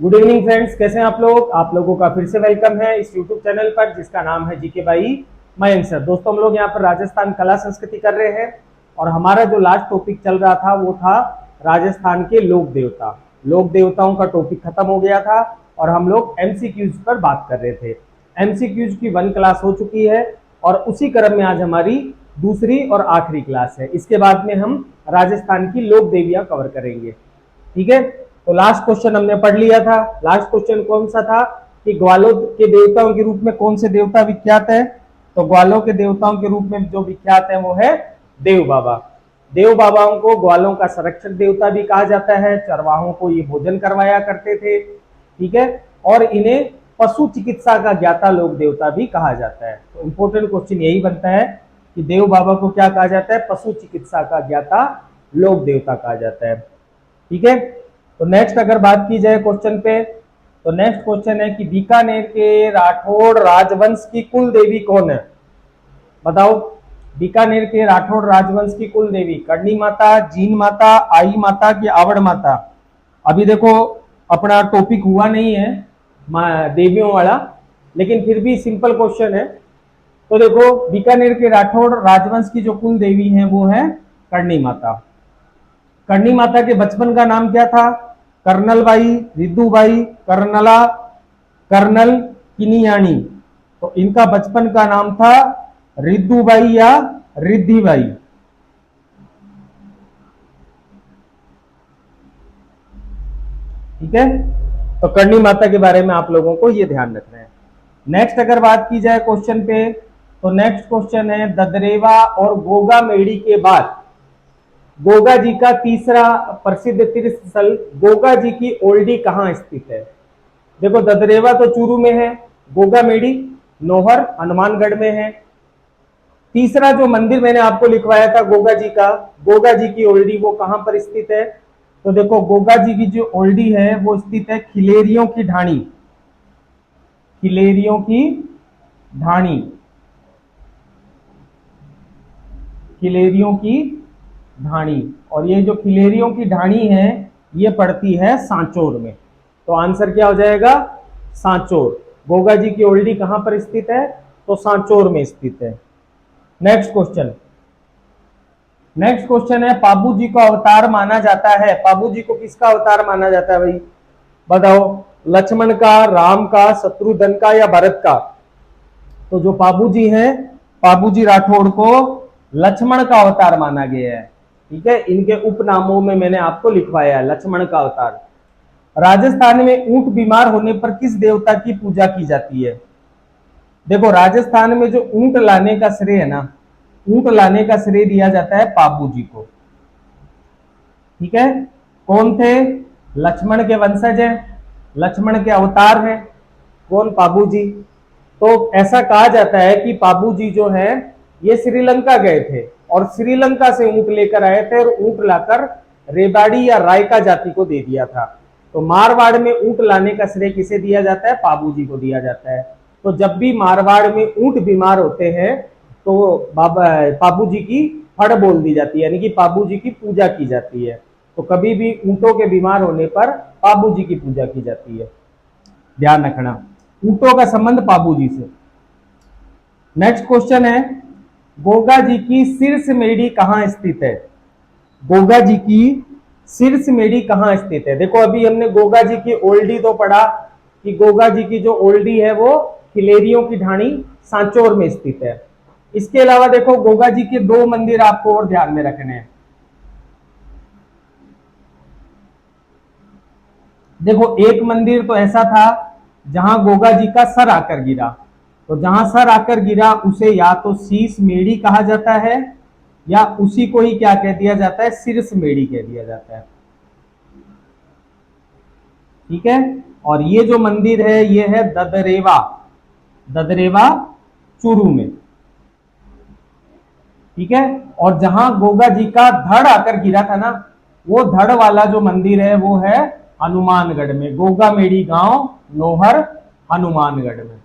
Good evening friends, कैसे हैं आप लोग। आप लोगों का फिर से वेलकम है इस यूट्यूब चैनल पर जिसका नाम है जीके बाई मयंक सर। दोस्तों, हम लोग यहाँ पर राजस्थान कला संस्कृति कर रहे हैं और हमारा जो लास्ट टॉपिक चल रहा था वो था राजस्थान के लोक देवता। लोक देवताओं का टॉपिक खत्म हो गया था और हम लोग एमसीक्यूज पर बात कर रहे थे। एमसीक्यूज की 1 क्लास हो चुकी है और उसी क्रम में आज हमारी दूसरी और आखिरी क्लास है। इसके बाद में हम राजस्थान की लोक देवियां कवर करेंगे। ठीक है, तो लास्ट क्वेश्चन हमने पढ़ लिया था। लास्ट क्वेश्चन कौन सा था कि ग्वालों के देवताओं के रूप में कौन से देवता विख्यात है। तो ग्वालों के देवताओं के रूप में जो विख्यात है वो है देव बाबा। देव बाबाओं को ग्वालों का संरक्षक देवता भी कहा जाता है। चरवाहों को ये भोजन करवाया करते थे। ठीक है, और इन्हें पशु चिकित्सा का ज्ञाता लोक देवता भी कहा जाता है। तो इंपॉर्टेंट क्वेश्चन यही बनता है कि देव बाबा को क्या कहा जाता है, पशु चिकित्सा का ज्ञाता लोक देवता कहा जाता है। ठीक है, तो नेक्स्ट अगर बात की जाए क्वेश्चन पे, तो नेक्स्ट क्वेश्चन है कि बीकानेर के राठौड़ राजवंश की कुल देवी कौन है। बताओ, बीकानेर के राठौड़ राजवंश की कुल देवी कर्णी माता, जीन माता, आई माता की आवड़ माता। अभी देखो अपना टॉपिक हुआ नहीं है देवियों वाला, लेकिन फिर भी सिंपल क्वेश्चन है। तो देखो, बीकानेर के राठौड़ राजवंश की जो कुल देवी है वो है कर्णी माता। कर्णी माता के बचपन का नाम क्या था, कर्नल बाई, रिद्धू बाई, कर्नला, कर्नल किनियानी। तो इनका बचपन का नाम था रिद्धू बाई या रिद्धि बाई। ठीक है, तो कर्णी माता के बारे में आप लोगों को ये ध्यान रखना है। नेक्स्ट अगर बात की जाए क्वेश्चन पे, तो नेक्स्ट क्वेश्चन है ददरेवा और गोगा मेड़ी के बाद गोगा जी का तीसरा प्रसिद्ध तीर्थ स्थल गोगा जी की ओल्डी कहां स्थित है। देखो, ददरेवा तो चूरू में है, गोगा मेड़ी नौहर हनुमानगढ़ में है। तीसरा जो मंदिर मैंने आपको लिखवाया था गोगा जी का, गोगा जी की ओल्डी, वो कहां पर स्थित है। तो देखो, गोगा जी की जो ओल्डी है वो स्थित है खिलेरियों की ढाणी। खिलेरियों की ढाणी, खिलेरियों की ढाणी। और ये जो खिलेरियों की ढाणी है ये पड़ती है सांचौर में। तो आंसर क्या हो जाएगा, सांचौर। गोगा जी की ओल्डी कहां पर स्थित है, तो सांचौर में स्थित है। नेक्स्ट क्वेश्चन, नेक्स्ट क्वेश्चन है पाबू जी को अवतार माना जाता है। पाबू जी को किसका अवतार माना जाता है भाई, बताओ। लक्ष्मण का, राम का, शत्रुघ्न का या भरत का। तो जो पाबू जी हैं, पाबू जी राठौड़ को लक्ष्मण का अवतार माना गया है। ठीक है, इनके उपनामों में मैंने आपको लिखवाया है लक्ष्मण का अवतार। राजस्थान में ऊंट बीमार होने पर किस देवता की पूजा की जाती है। देखो, राजस्थान में जो ऊंट लाने का श्रेय है ना, ऊंट लाने का श्रेय दिया जाता है पाबू जी को। ठीक है, कौन थे, लक्ष्मण के वंशज हैं, लक्ष्मण के अवतार हैं। कौन, पाबू जी। तो ऐसा कहा जाता है कि पाबू जी जो है ये श्रीलंका गए थे और श्रीलंका से ऊंट लेकर आए थे और ऊंट लाकर रेबाड़ी या रायका जाति को दे दिया था। तो मारवाड़ में ऊंट लाने का श्रेय किसे दिया जाता है, पाबू जी को दिया जाता है। तो जब भी मारवाड़ में ऊंट बीमार होते हैं तो पाबू जी की फड़ बोल दी जाती है, यानी कि पाबू जी की पूजा की जाती है। तो कभी भी ऊंटों के बीमार होने पर पाबू जी की पूजा की जाती है, ध्यान रखना, ऊंटों का संबंध पाबू जी से। नेक्स्ट क्वेश्चन है गोगा जी की शीर्ष मेढ़ी कहां स्थित है। गोगा जी की शीर्ष मेढ़ी कहां स्थित है। देखो, अभी हमने गोगा जी की ओल्डी तो पढ़ा कि गोगा जी की जो ओल्डी है वो खिलेरियों की ढाणी सांचौर में स्थित है। इसके अलावा देखो, गोगा जी के 2 मंदिर आपको और ध्यान में रखने हैं। देखो, एक मंदिर तो ऐसा था जहां गोगा जी का सर आकर गिरा। तो जहां सर आकर गिरा उसे या तो शीश मेढ़ी कहा जाता है या उसी को ही क्या कह दिया जाता है, शीर्ष मेढ़ी कह दिया जाता है। ठीक है, और ये जो मंदिर है ये है ददरेवा, ददरेवा चूरू में। ठीक है, और जहां गोगा जी का धड़ आकर गिरा था ना, वो धड़ वाला जो मंदिर है वो है हनुमानगढ़ में, गोगा मेड़ी गांव नौहर हनुमानगढ़ में।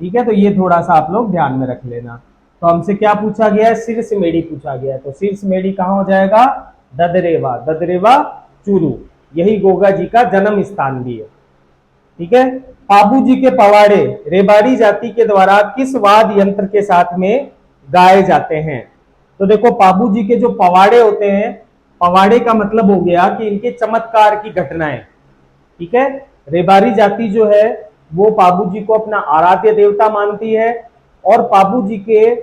ठीक है, तो ये थोड़ा सा आप लोग ध्यान में रख लेना। तो हमसे क्या पूछा गया है, शीर्ष मेढ़ी पूछा गया है। तो शीर्ष मेढ़ी कहां हो जाएगा, ददरेवा, ददरेवा चूरू। यही गोगा जी का जन्म स्थान भी है। ठीक है। पाबू जी के पवाड़े रेबाड़ी जाति के द्वारा किस वाद्य यंत्र के साथ में गाए जाते हैं? तो देखो पाबू जी के जो पवाड़े होते हैं, पवाड़े का मतलब हो गया कि इनके चमत्कार की घटनाएं। ठीक है। रेबारी जाति जो है वो पाबू जी को अपना आराध्य देवता मानती है और पाबू जी के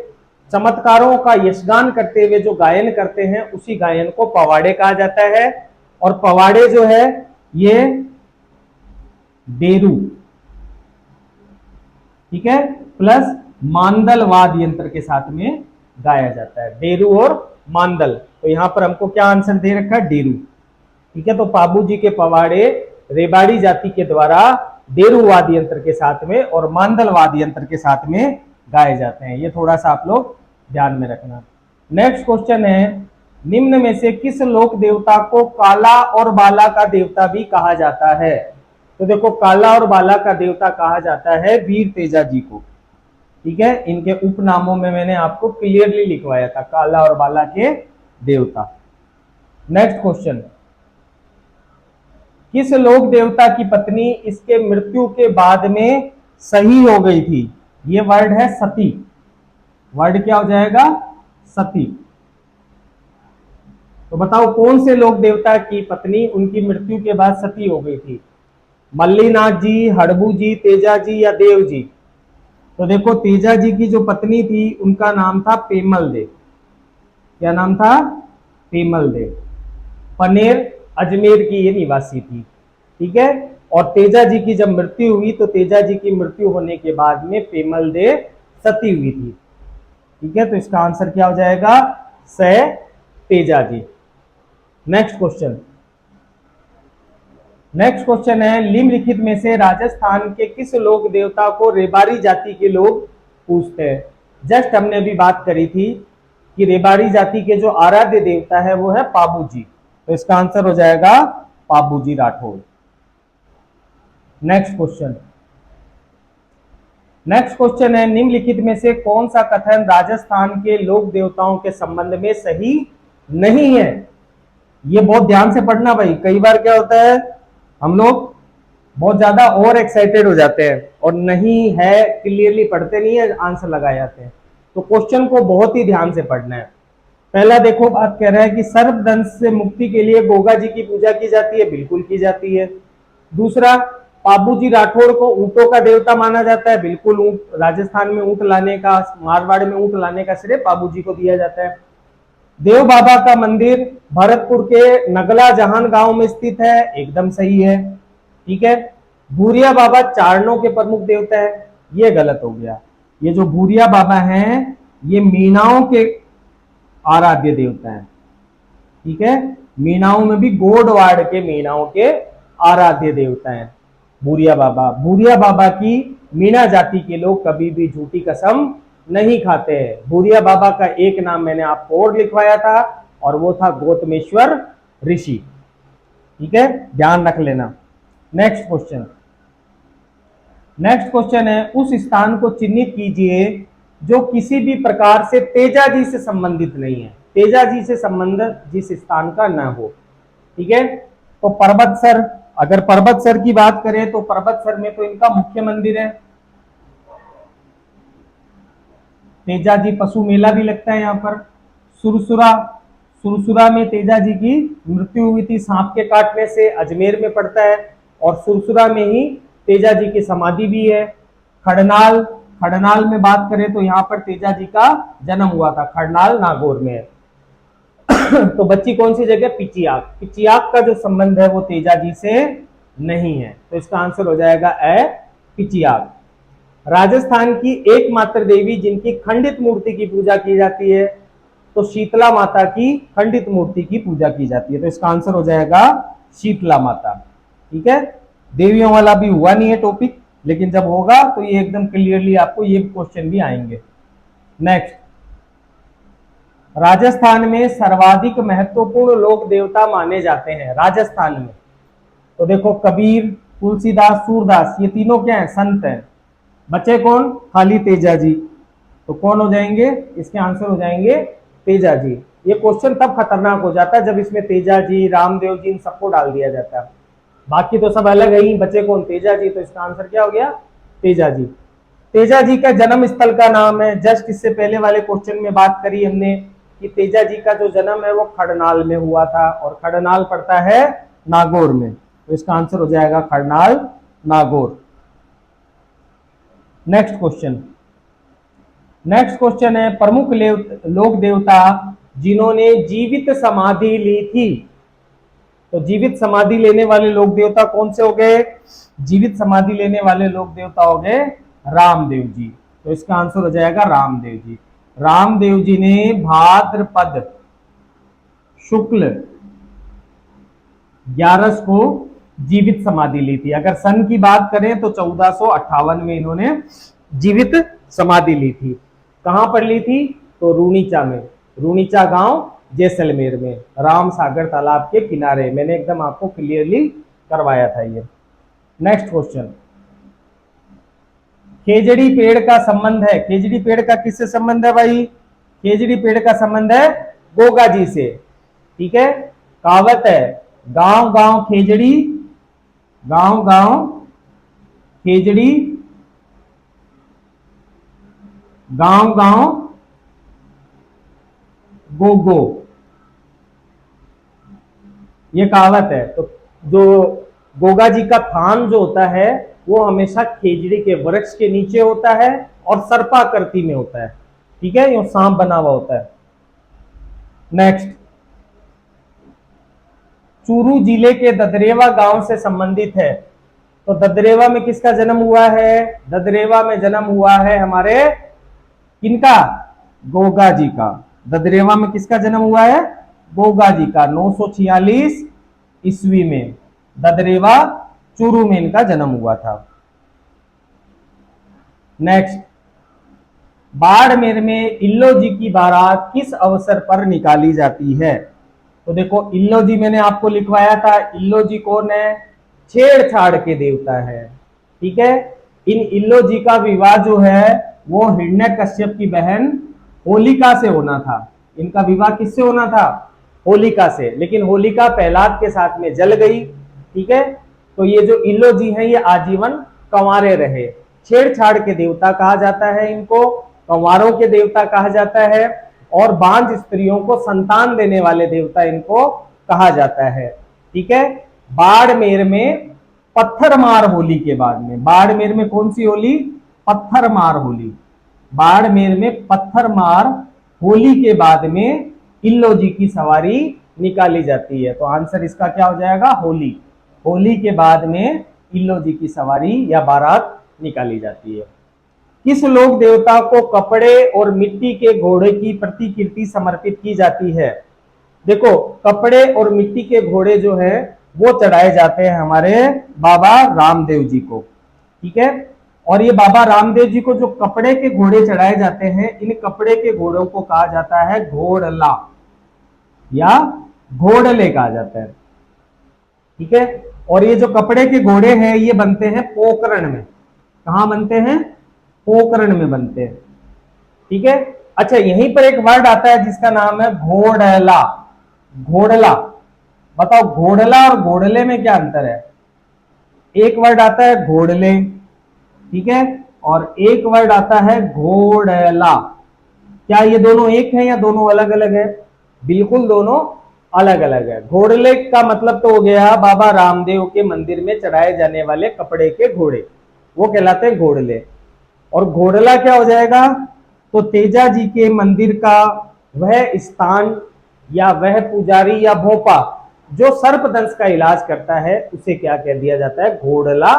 चमत्कारों का यशगान करते हुए जो गायन करते हैं उसी गायन को पवाड़े कहा जाता है। और पवाड़े जो है ये डेरू, ठीक है, प्लस मांदल वाद्य यंत्र के साथ में गाया जाता है। डेरू और मांदल, तो यहां पर हमको क्या आंसर दे रखा है? डेरू। ठीक है। तो पाबू जी के पवाड़े रेबाड़ी जाति के द्वारा डेरू वाद्य यंत्र के साथ में और मांदल वाद्य यंत्र के साथ में गाए जाते हैं। ये थोड़ा सा आप लोग ध्यान में रखना। नेक्स्ट क्वेश्चन है, निम्न में से किस लोक देवता को काला और बाला का देवता भी कहा जाता है? तो देखो काला और बाला का देवता कहा जाता है वीर तेजा जी को। ठीक है। इनके उपनामों में मैंने आपको क्लियरली लिखवाया था, काला और बाला के देवता। नेक्स्ट क्वेश्चन, किस लोक देवता की पत्नी इसके मृत्यु के बाद में सही हो गई थी? ये वर्ड है सती। वर्ड क्या हो जाएगा? सती। तो बताओ कौन से लोक देवता की पत्नी उनकी मृत्यु के बाद सती हो गई थी? मल्लीनाथ जी, हड़बू जी, तेजा जी या देव जी? तो देखो तेजा जी की जो पत्नी थी उनका नाम था पेमल देव। क्या नाम था? पेमल देव। पनेर अजमेर की ये निवासी थी। ठीक है। और तेजा जी की जब मृत्यु हुई तो तेजा जी की मृत्यु होने के बाद में पेमल देव सती हुई थी। ठीक है। तो इसका आंसर क्या हो जाएगा? स Teja ji. Next question, next question है, निम्नलिखित में से राजस्थान के किस लोक देवता को रेबारी जाति के लोग पूजते हैं? जस्ट हमने अभी बात करी थी कि रेबारी जाति के जो आराध्य देवता है वो है पाबू जी। तो इसका आंसर हो जाएगा Pabu ji Rathore. Next question, next question है, निम्नलिखित में से कौन सा कथन राजस्थान के लोक देवताओं के संबंध में सही नहीं है? ये बहुत ध्यान से पढ़ना भाई। कई बार क्या होता है, हम लोग बहुत ज्यादा ओवर एक्साइटेड हो जाते हैं और नहीं है क्लियरली पढ़ते नहीं है, आंसर लगाए जाते हैं। तो क्वेश्चन को बहुत ही ध्यान से पढ़ना है। पहला देखो बात कह रहा है कि सर्पदंश से मुक्ति के लिए गोगा जी की पूजा की जाती है। बिल्कुल की जाती है। दूसरा, पाबू जी राठौड़ को ऊंटों का देवता माना जाता है। बिल्कुल, ऊंट राजस्थान में ऊंट लाने का, मारवाड़ में ऊंट लाने का श्रेय पाबू जी को दिया जाता है। देव बाबा का मंदिर भरतपुर के नगला जहान गांव में स्थित है। एकदम सही है। ठीक है। भूरिया बाबा चारणों के प्रमुख देवता है। ये गलत हो गया। ये जो भूरिया बाबा हैं ये मीणाओं के आराध्य देवता है। ठीक है। मीणाओं में भी गोडवाड़ के मीणाओं के आराध्य देवता है भूरिया बाबा। भूरिया बाबा की मीणा जाति के लोग कभी भी झूठी कसम नहीं खाते हैं। भूरिया बाबा का एक नाम मैंने आपको और लिखवाया था और वो था गौतमेश्वर ऋषि। ठीक है, ध्यान रख लेना। नेक्स्ट क्वेश्चन, नेक्स्ट क्वेश्चन है, उस स्थान को चिन्हित कीजिए जो किसी भी प्रकार से तेजा जी से संबंधित नहीं है। तेजा जी से संबंध जिस स्थान का न हो। ठीक है। तो पर्वतसर, अगर पर्वतसर की बात करें तो पर्वतसर में तो इनका मुख्य मंदिर है। तेजा जी पशु मेला भी लगता है यहाँ पर। सुरसुरा, सुरसुरा में तेजा जी की मृत्यु हुई थी सांप के काटने से, अजमेर में पड़ता है। और सुरसुरा में ही तेजा जी की समाधि भी है। खड़नाल, खड़नाल में बात करें तो यहाँ पर तेजा जी का जन्म हुआ था। खड़नाल नागौर में है। तो बच्ची कौन सी जगह? पिचियाक। पिचियाक का जो संबंध है वो तेजा जी से नहीं है। तो इसका आंसर हो जाएगा ए, पिचियाक। राजस्थान की एकमात्र देवी जिनकी खंडित मूर्ति की पूजा की जाती है तो शीतला माता की खंडित मूर्ति की पूजा की जाती है। तो इसका आंसर हो जाएगा शीतला माता। ठीक है। देवियों वाला भी हुआ नहीं है टॉपिक, लेकिन जब होगा तो ये एकदम क्लियरली आपको ये क्वेश्चन भी आएंगे। नेक्स्ट, राजस्थान में सर्वाधिक महत्वपूर्ण लोक देवता माने जाते हैं राजस्थान में। तो देखो कबीर, तुलसीदास, सूरदास, ये तीनों क्या है? संत हैं। बचे कौन? खाली तेजा जी। तो कौन हो जाएंगे? इसके आंसर हो जाएंगे तेजा जी। ये क्वेश्चन तब खतरनाक हो जाता है जब इसमें तेजा जी, रामदेव जी, इन सबको डाल दिया जाता है। बाकी तो सब अलग है ही, बचे कौन? तेजा जी। तो इसका आंसर क्या हो गया? तेजा जी। तेजा जी का जन्म स्थल का नाम है, जस्ट इससे पहले वाले क्वेश्चन में बात करी हमने कि तेजा जी का जो जन्म है वो खड़नाल में हुआ था, और खड़नाल पड़ता है नागौर में। तो इसका आंसर हो जाएगा Khadnal, Nagaur. Next question. Next question है, प्रमुख लोक देवता जिन्होंने जीवित समाधि ली थी। तो जीवित समाधि लेने वाले लोक देवता कौन से हो गए? जीवित समाधि लेने वाले लोक देवता हो गए रामदेव जी। तो इसका आंसर हो जाएगा रामदेव जी। रामदेव जी ने भाद्रपद शुक्ल 11 को जीवित समाधि ली थी। अगर सन की बात करें तो 1458 में इन्होंने जीवित समाधि ली थी। कहां पर ली थी? तो रूणीचा में, रूणीचा गांव जैसलमेर में, राम सागर तालाब के किनारे। मैंने एकदम आपको क्लियरली करवाया था ये। नेक्स्ट क्वेश्चन, खेजड़ी पेड़ का संबंध है, खेजड़ी पेड़ का किससे संबंध है भाई? खेजड़ी पेड़ का संबंध है गोगा जी से। ठीक है, कहावत है, गांव गांव खेजड़ी, गांव गांव खेजड़ी, गांव गांव गो गो, ये कहावत है। तो जो गोगा जी का थान जो होता है वो हमेशा खेजड़ी के वृक्ष के नीचे होता है और सर्पाकृति में होता है। ठीक है, ये सांप बना हुआ होता है। नेक्स्ट, चूरू जिले के ददरेवा गांव से संबंधित है। तो ददरेवा में किसका जन्म हुआ है? ददरेवा में जन्म हुआ है हमारे किनका? गोगा जी का। ददरेवा में किसका जन्म हुआ है? गोगा जी का। 946 ईस्वी में ददरेवा चूरू में इनका जन्म हुआ था। नेक्स्ट, बाड़मेर में इल्लो जी की बारात किस अवसर पर निकाली जाती है? तो देखो, इल्लो जी मैंने आपको लिखवाया था। इल्लो जी कौन है? छेड़छाड़ के देवता है। ठीक है, इन इल्लो जी का विवाह जो है वो हिरण्यकश्यप की बहन होलिका से होना था। इनका विवाह किससे होना था? होलिका से। लेकिन होलिका प्रहलाद के साथ में जल गई। ठीक है, तो ये जो इल्लो जी हैं ये आजीवन कंवारे रहे। छेड़छाड़ के देवता कहा जाता है इनको, कंवारों के देवता कहा जाता है, और बांझ स्त्रियों को संतान देने वाले देवता इनको कहा जाता है। ठीक है, बाड़मेर में पत्थरमार होली के बाद में, बाड़मेर में कौन सी होली? पत्थरमार होली। बाड़मेर में पत्थरमार होली के बाद में इल्लो जी की सवारी निकाली जाती है। तो आंसर इसका क्या हो जाएगा? होली। होली के बाद में इल्लो जी की सवारी या बारात निकाली जाती है। किस लोक देवता को कपड़े और मिट्टी के घोड़े की प्रतिकृति समर्पित की जाती है? देखो, कपड़े और मिट्टी के घोड़े जो है वो चढ़ाए जाते हैं हमारे बाबा रामदेव जी को। ठीक है, और ये बाबा रामदेव जी को जो कपड़े के घोड़े चढ़ाए जाते हैं, इन कपड़े के घोड़ों को कहा जाता है घोड़ला या घोड़ले कहा जाता है। ठीक है, और ये जो कपड़े के घोड़े हैं ये बनते हैं पोकरण में। कहां बनते हैं? पोकरण में बनते हैं। ठीक है, अच्छा, यहीं पर एक वर्ड आता है जिसका नाम है घोड़ला। घोड़ला, बताओ घोड़ला और घोड़ले में क्या अंतर है? एक वर्ड आता है घोड़ले, ठीक है, और एक वर्ड आता है घोड़ला। क्या ये दोनों एक है या दोनों अलग अलग है? बिल्कुल दोनों अलग अलग है। घोड़ले का मतलब तो हो गया बाबा रामदेव के मंदिर में चढ़ाए जाने वाले कपड़े के घोड़े, वो कहलाते हैं घोड़ले। और घोड़ला क्या हो जाएगा? तो तेजा जी के मंदिर का वह स्थान या वह पुजारी या भोपा जो सर्पदंश का इलाज करता है उसे क्या कह दिया जाता है? घोड़ला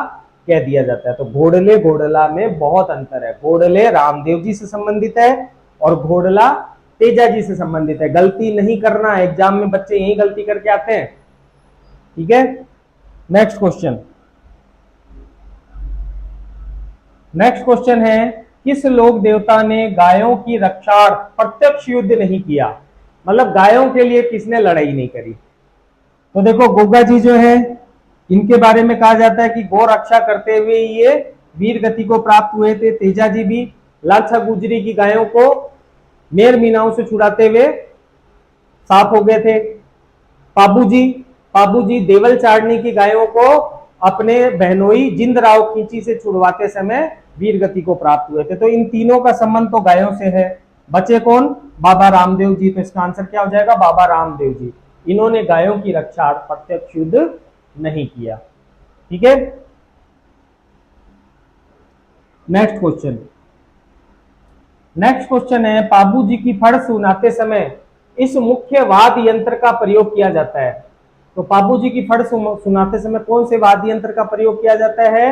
कह दिया जाता है। तो घोड़ले घोड़ला में बहुत अंतर है। घोड़ले रामदेव जी से संबंधित है और घोड़ला तेजा जी से संबंधित है। गलती नहीं करना, एग्जाम में बच्चे यही गलती करके आते हैं। ठीक है, नेक्स्ट क्वेश्चन। नेक्स्ट क्वेश्चन है, किस लोक देवता ने गायों की रक्षा प्रत्यक्ष युद्ध नहीं किया? मतलब गायों के लिए किसने लड़ाई नहीं करी? तो देखो, गोगा जी जो है इनके बारे में कहा जाता है कि गौ रक्षा करते हुए ये वीर गति को प्राप्त हुए थे। तेजा जी भी लालसा गुजरी की गायों को मेर मीनाओं से छुड़ाते हुए साफ हो गए थे। पाबू जी पाबूजी देवल चारणी की गायों को अपने बहनोई जिंदराव खींची से छुड़वाते समय वीर गति को प्राप्त हुए थे। तो इन तीनों का संबंध तो गायों से है। बचे कौन? बाबा रामदेव जी। तो इसका आंसर क्या हो जाएगा? बाबा रामदेव जी। इन्होंने गायों की रक्षा प्रत्यक्ष युद्ध नहीं किया। ठीक है, नेक्स्ट क्वेश्चन। नेक्स्ट क्वेश्चन है, पाबू जी की फड़ सुनाते समय इस मुख्य वाद्य यंत्र का प्रयोग किया जाता है। तो पाबू जी की फड़ सुनाते समय कौन से वाद्य यंत्र का प्रयोग किया जाता है?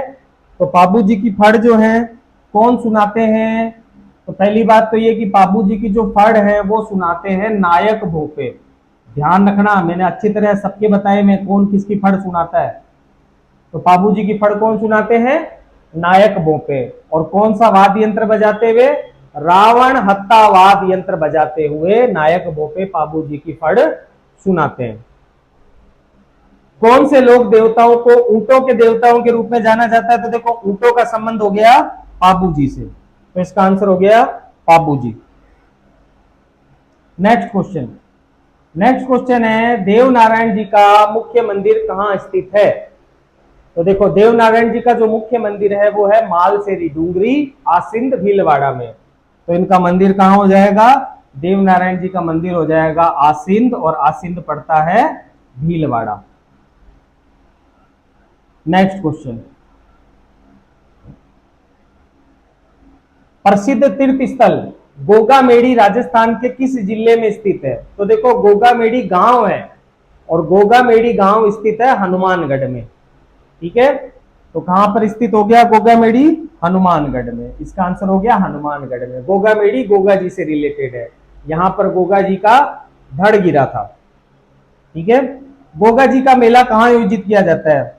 तो पाबू जी की फड़ जो है कौन सुनाते हैं? तो पहली बात तो ये कि पाबू जी की जो फड़ है वो सुनाते हैं नायक भोपे। ध्यान रखना, मैंने अच्छी तरह सबके बताए में कौन किसकी फड़ सुनाता है। तो पाबू जी की फड़ कौन सुनाते हैं? नायक भोपे। और कौन सा वाद्य यंत्र बजाते हुए? रावण हत्ता वाद्य यंत्र बजाते हुए नायक भोपे पाबू जी की फड़ सुनाते हैं। कौन से लोक देवताओं को ऊंटों के देवताओं के रूप में जाना जाता है? तो देखो, ऊंटों का संबंध हो गया पाबू जी से, तो इसका आंसर हो गया Pabu ji. Next question. Next question है, देव नारायण जी का मुख्य मंदिर कहां स्थित है? तो देखो, देव नारायण जी का जो मुख्य मंदिर है वो है मालसेरी डूंगरी आसिंद भीलवाड़ा में। तो इनका मंदिर कहां हो जाएगा? देव नारायण जी का मंदिर हो जाएगा आसिंद, और आसिंद पड़ता है भीलवाड़ा। नेक्स्ट क्वेश्चन, प्रसिद्ध तीर्थ स्थल गोगामेड़ी राजस्थान के किस जिले में स्थित है? तो देखो, गोगामेड़ी गांव है और गोगामेड़ी गांव स्थित है हनुमानगढ़ में। ठीक है, तो कहां पर स्थित हो गया गोगामेड़ी? हनुमानगढ़ में। इसका आंसर हो गया हनुमानगढ़ में। गोगामेड़ी गोगा जी से रिलेटेड है, यहां पर गोगा जी का धड़ गिरा था। ठीक है, गोगा जी का मेला कहां आयोजित किया जाता है?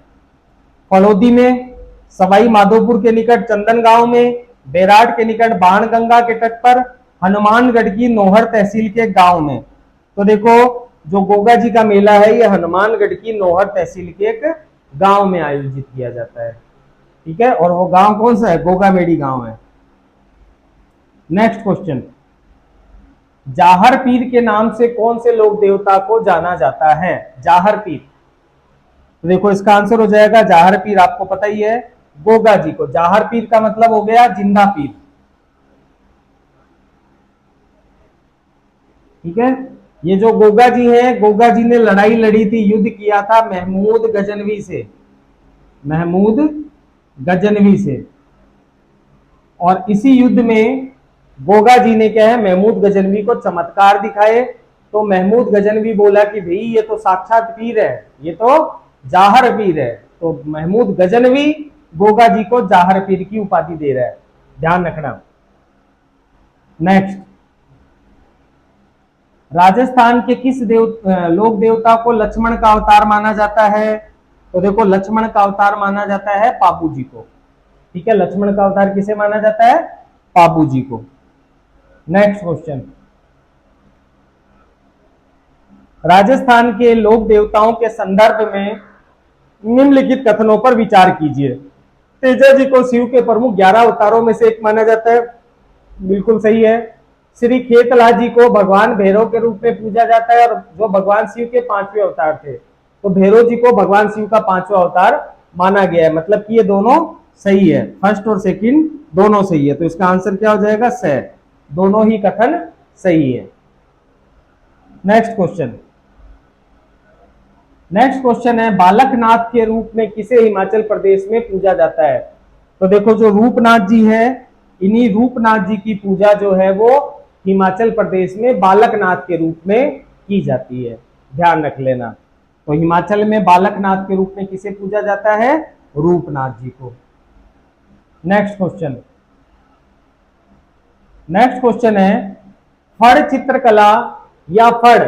फलोदी में, सवाई माधोपुर के निकट चंदन गांव में, बेराट के निकट बाणगंगा के तट पर, हनुमानगढ़ की नोहर तहसील के गांव में। तो देखो, जो गोगा जी का मेला है ये हनुमानगढ़ की नोहर तहसील के एक गांव में आयोजित किया जाता है। ठीक है, और वो गांव कौन सा है? गोगामेड़ी गांव है। नेक्स्ट क्वेश्चन, जाहर पीर के नाम से कौन से लोक देवता को जाना जाता है? जाहर पीर। तो देखो, इसका आंसर हो जाएगा जाहर पीर, आपको पता ही है, गोगा जी को। जाहर पीर का मतलब हो गया जिंदा पीर। ठीक है, ये जो गोगा जी है, गोगा जी ने लड़ाई लड़ी थी, युद्ध किया था महमूद गजनवी से, महमूद गजनवी से। और इसी युद्ध में गोगा जी ने क्या है, महमूद गजनवी को चमत्कार दिखाए। तो महमूद गजनवी बोला कि भाई ये तो साक्षात पीर है, ये तो जाहर पीर है। तो महमूद गजनवी गोगा जी को जाहर पीर की उपाधि दे रहा है, ध्यान रखना। नेक्स्ट, राजस्थान के किस लोक देवता को लक्ष्मण का अवतार माना जाता है? तो देखो, लक्ष्मण का अवतार माना जाता है पापू जी को। ठीक है, लक्ष्मण का अवतार किसे माना जाता है? पापू जी को। नेक्स्ट क्वेश्चन, राजस्थान के लोक देवताओं के संदर्भ में निम्नलिखित कथनों पर विचार कीजिए। तेजा जी को शिव के प्रमुख 11 अवतारों में से एक माना जाता है, बिल्कुल सही है। श्री खेतला जी को भगवान भैरव के रूप में पूजा जाता है, और जो भगवान शिव के 5वें अवतार थे, तो भैरव जी को भगवान शिव का 5वां अवतार माना गया है। मतलब कि ये दोनों सही है, फर्स्ट और सेकंड दोनों सही है। तो इसका आंसर क्या हो जाएगा? स। दोनों ही कथन सही है। Next question. नेक्स्ट क्वेश्चन है, बालकनाथ के रूप में किसे हिमाचल प्रदेश में पूजा जाता है? तो देखो, जो रूपनाथ जी है, इन्हीं रूपनाथ जी की पूजा जो है वो हिमाचल प्रदेश में बालकनाथ के रूप में की जाती है, ध्यान रख लेना। तो हिमाचल में बालकनाथ के रूप में किसे पूजा जाता है? रूपनाथ जी को। Next question. नेक्स्ट क्वेश्चन है, फड़ चित्रकला या फड़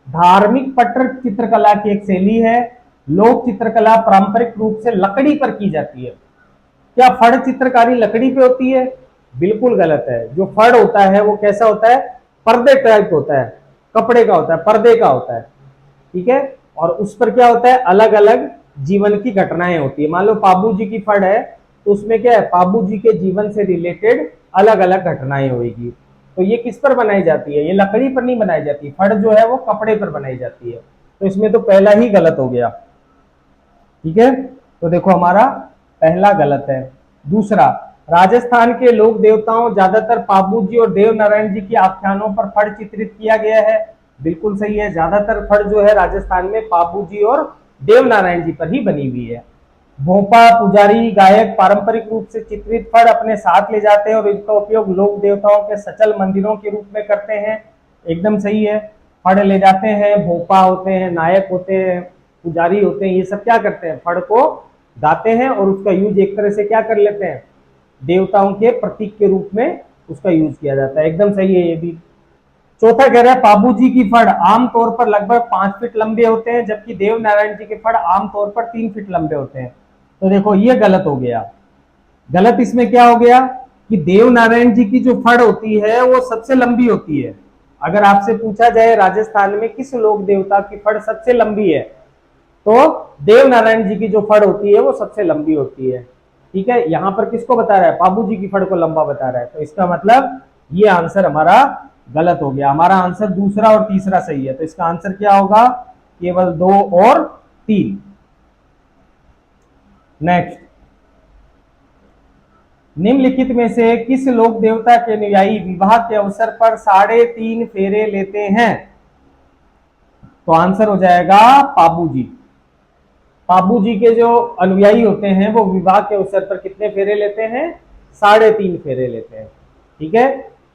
धार्मिक पट्ट चित्रकला की एक शैली है। लोक चित्रकला पारंपरिक रूप से लकड़ी पर की जाती है। क्या फड़ चित्रकारी लकड़ी पे होती है? बिल्कुल गलत है। जो फड़ होता है वो कैसा होता है? पर्दे टाइप होता है, कपड़े का होता है, पर्दे का होता है। ठीक है, और उस पर क्या होता है? अलग अलग जीवन की घटनाएं होती है। मान लो पाबू जी की फड़ है, तो उसमें क्या है? पाबू जी के जीवन से रिलेटेड अलग अलग घटनाएं होगी। तो ये किस पर बनाई जाती है? ये लकड़ी पर नहीं बनाई जाती। फड़ जो है वो कपड़े पर बनाई जाती है। तो इसमें तो पहला ही गलत हो गया। ठीक है, तो देखो हमारा पहला गलत है। दूसरा, राजस्थान के लोक देवताओं ज्यादातर पाबू जी और देव नारायण जी की आख्यानों पर फड़ चित्रित किया गया है। बिल्कुल सही है, ज्यादातर फड़ जो है राजस्थान में पाबू जी और देव नारायण जी पर ही बनी हुई है। भोपा, पुजारी, गायक पारंपरिक रूप से चित्रित फड़ अपने साथ ले जाते हैं और इनका उपयोग लोक देवताओं के सचल मंदिरों के रूप में करते हैं। एकदम सही है, फड़ ले जाते हैं, भोपा होते हैं, नायक होते हैं, पुजारी होते हैं, ये सब क्या करते हैं, फड़ को गाते हैं और उसका यूज एक तरह से क्या कर लेते हैं, देवताओं के प्रतीक के रूप में उसका यूज किया जाता है। एकदम सही है ये भी। चौथा कह रहा है पाबू जी की फड़ आमतौर पर लगभग 5 फीट लंबे होते हैं, जबकि देव नारायण जी के फड़ आमतौर पर 3 फीट लंबे होते हैं। तो देखो ये गलत हो गया। गलत इसमें क्या हो गया कि देव नारायण जी की जो फड़ होती है वो सबसे लंबी होती है। अगर आपसे पूछा जाए राजस्थान में किस लोक देवता की फड़ सबसे लंबी है, तो देव नारायण जी की जो फड़ होती है वो सबसे लंबी होती है। ठीक है, यहां पर किसको बता रहा है, पाबू जी की फड़ को लंबा बता रहा है, तो इसका मतलब ये आंसर हमारा गलत हो गया। हमारा आंसर दूसरा और तीसरा सही है, तो इसका आंसर क्या होगा, केवल 2 और 3। नेक्स्ट, निम्नलिखित में से किस लोक देवता के अनुयायी विवाह के अवसर पर 3.5 फेरे लेते हैं, तो आंसर हो जाएगा पाबू जी। पाबू जी के जो अनुयायी होते हैं वो विवाह के अवसर पर कितने फेरे लेते हैं, 3.5 फेरे लेते हैं। ठीक है,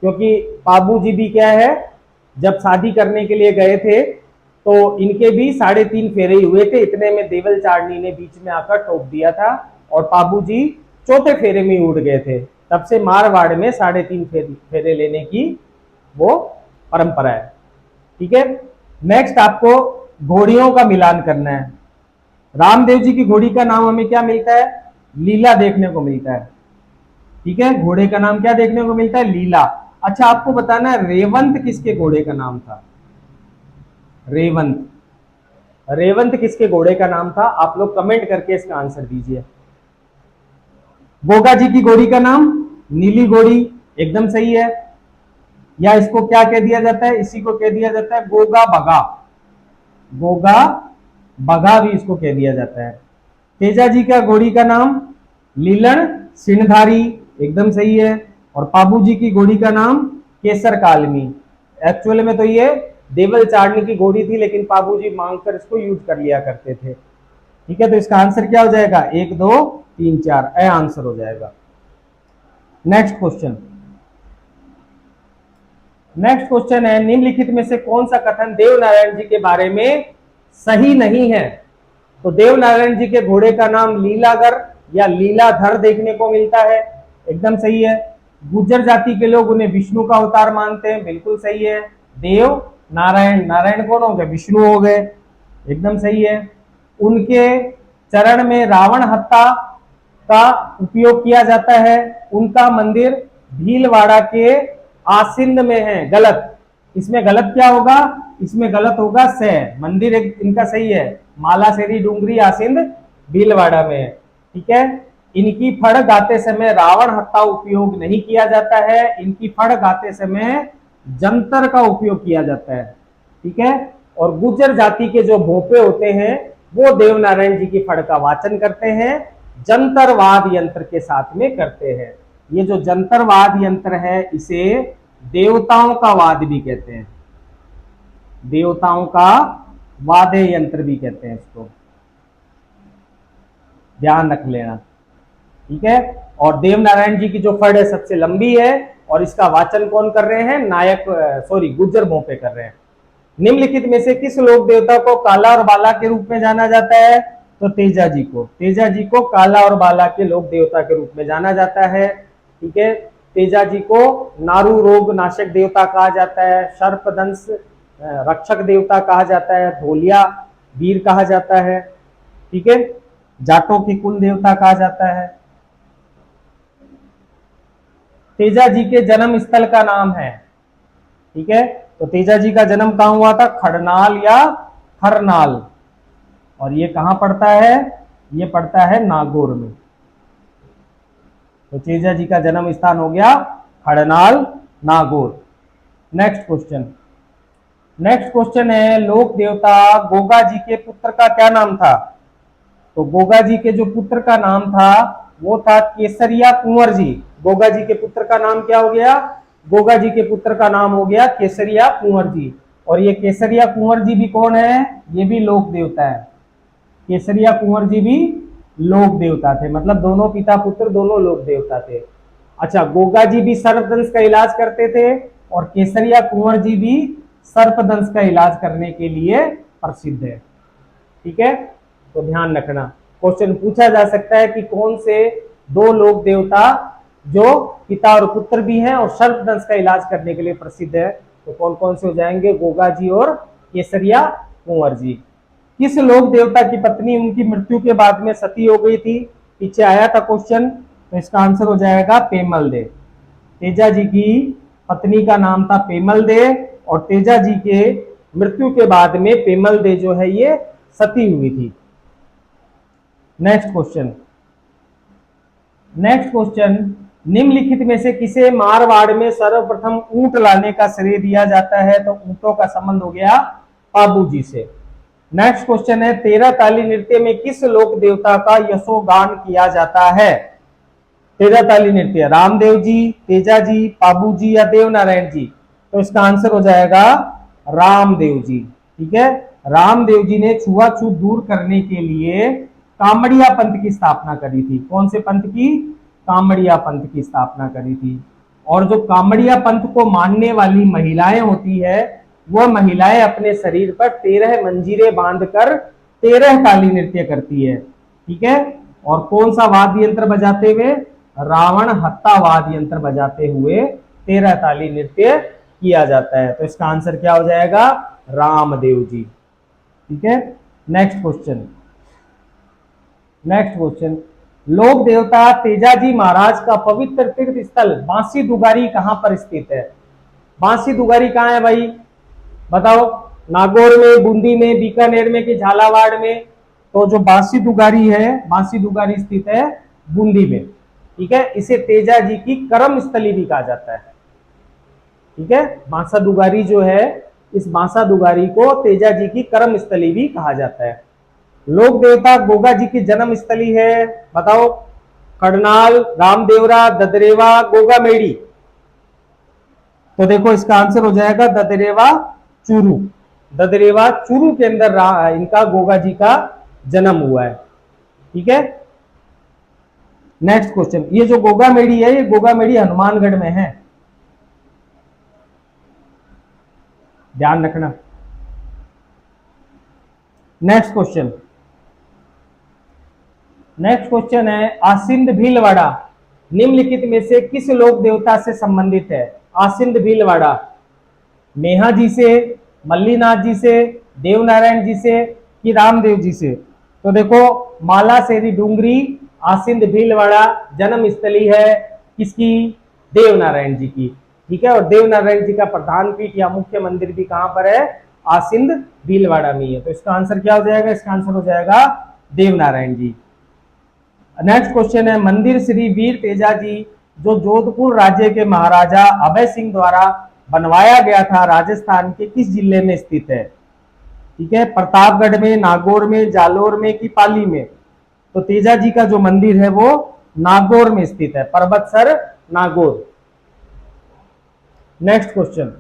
क्योंकि पाबू जी भी क्या है, जब शादी करने के लिए गए थे तो इनके भी 3.5 फेरे ही हुए थे। इतने में देवल चारनी ने बीच में आकर टोक दिया था और पाबू जी चौथे फेरे में उड़ गए थे। तब से मारवाड़ में 3.5 फेरे लेने की वो परंपरा है। ठीक है, नेक्स्ट आपको घोड़ियों का मिलान करना है। रामदेव जी की घोड़ी का नाम हमें क्या मिलता है, लीला देखने को मिलता है। ठीक है, घोड़े का नाम क्या देखने को मिलता है, लीला। अच्छा, आपको बताना है रेवंत किसके घोड़े का नाम था, रेवंत। रेवंत किसके घोड़े का नाम था, आप लोग कमेंट करके इसका आंसर दीजिए। गोगा जी की घोड़ी का नाम नीली घोड़ी, एकदम सही है। या इसको क्या कह दिया जाता है, इसी को कह दिया जाता है गोगा बगा, गोगा बगा भी इसको कह दिया जाता है। तेजा जी का घोड़ी का नाम लीलन सिंहधारी, एकदम सही है। और पाबू जी की घोड़ी का नाम केसर कालमी। एक्चुअल में तो ये देवल चारनी की घोड़ी थी, लेकिन पाबू जी मांगकर इसको यूज कर लिया करते थे। ठीक है, तो इसका आंसर क्या हो जाएगा, 1 2 3 4 ए आंसर हो जाएगा। नेक्स्ट क्वेश्चन, नेक्स्ट क्वेश्चन है निम्नलिखित में से कौन सा कथन देव नारायण जी के बारे में सही नहीं है, तो देव नारायण जी के घोड़े का नाम लीलागर या लीलाधर देखने को मिलता है, एकदम सही है। गुर्जर जाति के लोग उन्हें विष्णु का अवतार मानते हैं, बिल्कुल सही है। देव नारायण, नारायण कौन हो गए, विष्णु हो गए, एकदम सही है। उनके चरण में रावण हत्या का उपयोग किया जाता है, उनका मंदिर भीलवाड़ा के आसिंद में है, गलत। इसमें गलत क्या होगा, इसमें गलत होगा से, मंदिर एक इनका सही है, मालासेरी डूंगरी आसिंद भीलवाड़ा में है। ठीक है, इनकी फड़ गाते समय रावण हत्या उपयोग नहीं किया जाता है, इनकी फड़ गाते समय जंतर का उपयोग किया जाता है। ठीक है, और गुर्जर जाति के जो भोपे होते हैं वो देव नारायण जी की फड़ का वाचन करते हैं, जंतरवाद यंत्र के साथ में करते हैं। ये जो जंतरवाद यंत्र है इसे देवताओं का वाद भी कहते हैं, देवताओं का वाद्य यंत्र भी कहते हैं इसको, ध्यान रख लेना। ठीक है, और देव नारायण जी की जो फड़ है सबसे लंबी है और इसका वाचन कौन कर रहे हैं, नायक गुर्जर भोपे कर रहे हैं। निम्नलिखित में से किस लोक देवता को काला और बाला के रूप में जाना जाता है, तो तेजा जी को, तेजा जी को काला और बाला के लोक देवता के रूप में जाना जाता है। ठीक है, तेजा जी को नारू रोग नाशक देवता कहा जाता है, सर्पदंश रक्षक देवता कहा जाता है, धोलिया वीर कहा जाता है। ठीक है, जाटों के कुल देवता कहा जाता है। तेजा जी के जन्म स्थल का नाम है, ठीक है, तो तेजा जी का जन्म कहां हुआ था, खड़नाल या खरनाल, और ये कहां पड़ता है, ये पड़ता है नागौर में। तो तेजा जी का जन्म स्थान हो गया Khadnal Nagaur. Next question, next question है, लोक देवता गोगा जी के पुत्र का क्या नाम था? तो गोगा जी के जो पुत्र का नाम था वो था केसरिया कुंवर जी। गोगा जी के पुत्र का नाम क्या हो गया? गोगा जी के पुत्र का नाम हो गया केसरिया कुंवर जी। और ये केसरिया कुंवर जी भी कौन है? ये भी लोक देवता है। केसरिया कुंवर जी भी लोक देवता थे, मतलब दोनों पिता पुत्र दोनों लोक देवता थे। अच्छा, गोगा जी भी सर्पदंश का इलाज करते थे और केसरिया कुंवर जी भी सर्पदंश का इलाज करने के लिए प्रसिद्ध है। ठीक है, तो ध्यान रखना, क्वेश्चन पूछा जा सकता है कि कौन से दो लोक देवता जो पिता और पुत्र भी हैं और सर्पदंश का इलाज करने के लिए प्रसिद्ध है, तो कौन कौन से हो जाएंगे? गोगा जी और केसरिया कुंवर जी। किस लोक देवता की पत्नी उनकी मृत्यु के बाद में सती हो गई थी? पीछे आया था क्वेश्चन, तो इसका आंसर हो जाएगा पेमल दे। तेजा जी की पत्नी का नाम था पेमल दे और तेजा जी के मृत्यु के बाद में पेमल दे जो है ये सती हुई थी। नेक्स्ट क्वेश्चन, निम्नलिखित में से किसे मारवाड़ में सर्वप्रथम ऊंट लाने का श्रेय दिया जाता है? तो ऊंटों का संबंध हो गया पाबू जी से। नेक्स्ट क्वेश्चन है, 13 ताली नृत्य में किस लोक देवता का यशोगान किया जाता है? 13 ताली नृत्य रामदेव जी, तेजा जी, पाबू जी या देव नारायण जी? तो इसका आंसर हो जाएगा रामदेव जी। ठीक है, रामदेव जी ने छुआछूत दूर करने के लिए कामड़िया पंथ की स्थापना करी थी। कौन से पंथ की? कामड़िया पंथ की स्थापना करी थी। और जो कामड़िया पंथ को मानने वाली महिलाएं होती है, वह महिलाएं अपने शरीर पर 13 मंजीरे बांधकर 13 ताली नृत्य करती है। ठीक है, और कौन सा वाद्य यंत्र बजाते हुए? रावण हत्ता वाद्य यंत्र बजाते हुए 13 ताली नृत्य किया जाता है। तो इसका आंसर क्या हो जाएगा? रामदेव जी। ठीक है, नेक्स्ट क्वेश्चन, लोक देवता तेजाजी महाराज का पवित्र तीर्थ स्थल बांसी दुगारी कहां पर स्थित है? बांसी दुगारी कहां है भाई, बताओ? नागौर में, बूंदी में, बीकानेर में कि झालावाड़ में? तो जो बांसी दुगारी है, बांसी दुगारी स्थित है बूंदी में। ठीक है, इसे तेजा जी की कर्म स्थली भी कहा जाता है। ठीक है, बांसा दुगारी जो है, इस बांसा दुगारी को तेजा जी की कर्म स्थली भी कहा जाता है। लोक देवता गोगा जी की जन्म स्थली है, बताओ? करनाल, रामदेवरा, ददरेवा, गोगा मेड़ी? तो देखो इसका आंसर हो जाएगा ददरेवा चूरू। ददरेवा चूरू के अंदर इनका गोगा जी का जन्म हुआ है। ठीक है, नेक्स्ट क्वेश्चन, ये जो गोगा मेड़ी है, ये गोगा मेड़ी हनुमानगढ़ में है, ध्यान रखना। नेक्स्ट क्वेश्चन है, आसिंद भीलवाड़ा निम्नलिखित में से किस लोक देवता से संबंधित है? आसिंद भीलवाड़ा नेहा जी से, मल्लीनाथ जी से, देवनारायण जी से कि रामदेव जी से? तो देखो, माला सेरी डूंगरी आसिंद भीलवाड़ा जन्म स्थली है किसकी? देवनारायण जी की। ठीक है, और देवनारायण जी का प्रधान पीठ या मुख्य मंदिर भी कहां पर है? आसिंद भीलवाड़ा में है। तो इसका आंसर क्या हो जाएगा? इसका आंसर हो जाएगा देवनारायण जी। नेक्स्ट क्वेश्चन है, मंदिर श्री वीर तेजा जी जो जोधपुर राज्य के महाराजा अभय सिंह द्वारा बनवाया गया था, राजस्थान के किस जिले में स्थित है? ठीक है, प्रतापगढ़ में, नागौर में, जालोर में कि पाली में? तो तेजा जी का जो मंदिर है वो नागौर में स्थित है, पर्वतसर नागौर। नेक्स्ट क्वेश्चन,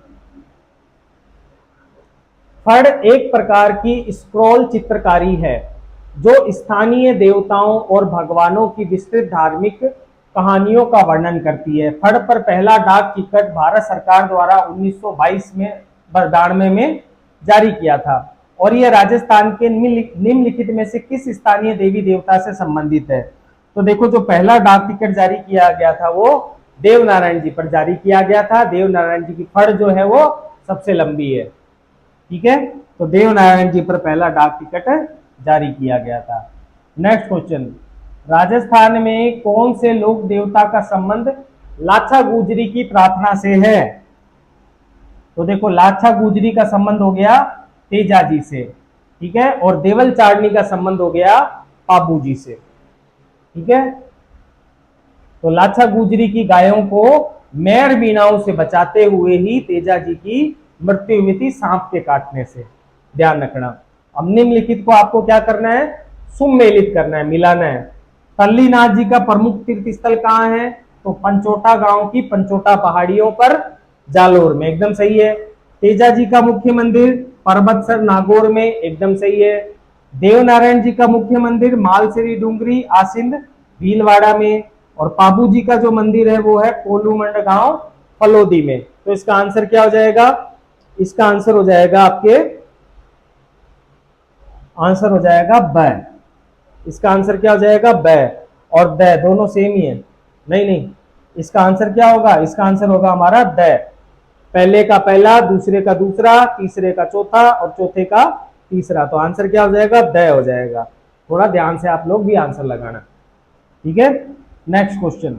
फड़ एक प्रकार की स्क्रॉल चित्रकारी है जो स्थानीय देवताओं और भगवानों की विस्तृत धार्मिक कहानियों का वर्णन करती है। फड़ पर पहला डाक टिकट भारत सरकार द्वारा 1922 में 92 में जारी किया था और यह राजस्थान के निम्नलिखित में से किस स्थानीय देवी देवता से संबंधित है? तो देखो, जो पहला डाक टिकट जारी किया गया था वो देवनारायण जी पर जारी किया गया था। देवनारायण जी की फड़ जो है वो सबसे लंबी है। ठीक है, तो देवनारायण जी पर पहला डाक टिकट जारी किया गया था। नेक्स्ट क्वेश्चन, राजस्थान में कौन से लोक देवता का संबंध लाछा गुजरी की प्रार्थना से है? तो देखो, लाछा गुजरी का संबंध हो गया तेजा जी से। ठीक है, और देवल चारणी का संबंध हो गया पाबू जी से। ठीक है, तो लाछा गुजरी की गायों को मेर बीनाओं से बचाते हुए ही तेजा जी की मृत्यु हुई थी सांप के काटने से, ध्यान रखना। अब निम्नलिखित को आपको क्या करना है, सुमेलित करना है, मिलाना है। तल्लीनाथ जी का प्रमुख तीर्थ स्थल कहाँ है, तो पंचोटा गांव की पंचोटा पहाड़ियों पर जालोर में, एकदम सही है। तेजा जी का मुख्य मंदिर पर्वतसर नागौर में, एकदम सही है। देवनारायण जी का मुख्य मंदिर मालसेरी डूंगरी आसिंद भीलवाड़ा में, और पाबू जी का जो मंदिर है वो है कोलूमंड गांव फलोदी में। तो इसका आंसर क्या हो जाएगा, इसका आंसर हो जाएगा आपके, आंसर हो जाएगा ब। इसका आंसर क्या हो जाएगा, ब और द दोनों सेम ही है। नहीं नहीं, इसका आंसर क्या होगा, इसका आंसर होगा हमारा द। पहले का पहला, दूसरे का दूसरा, तीसरे का चौथा और चौथे का तीसरा। तो आंसर क्या हो जाएगा, द हो जाएगा। थोड़ा ध्यान से आप लोग भी आंसर लगाना, ठीक है। नेक्स्ट क्वेश्चन,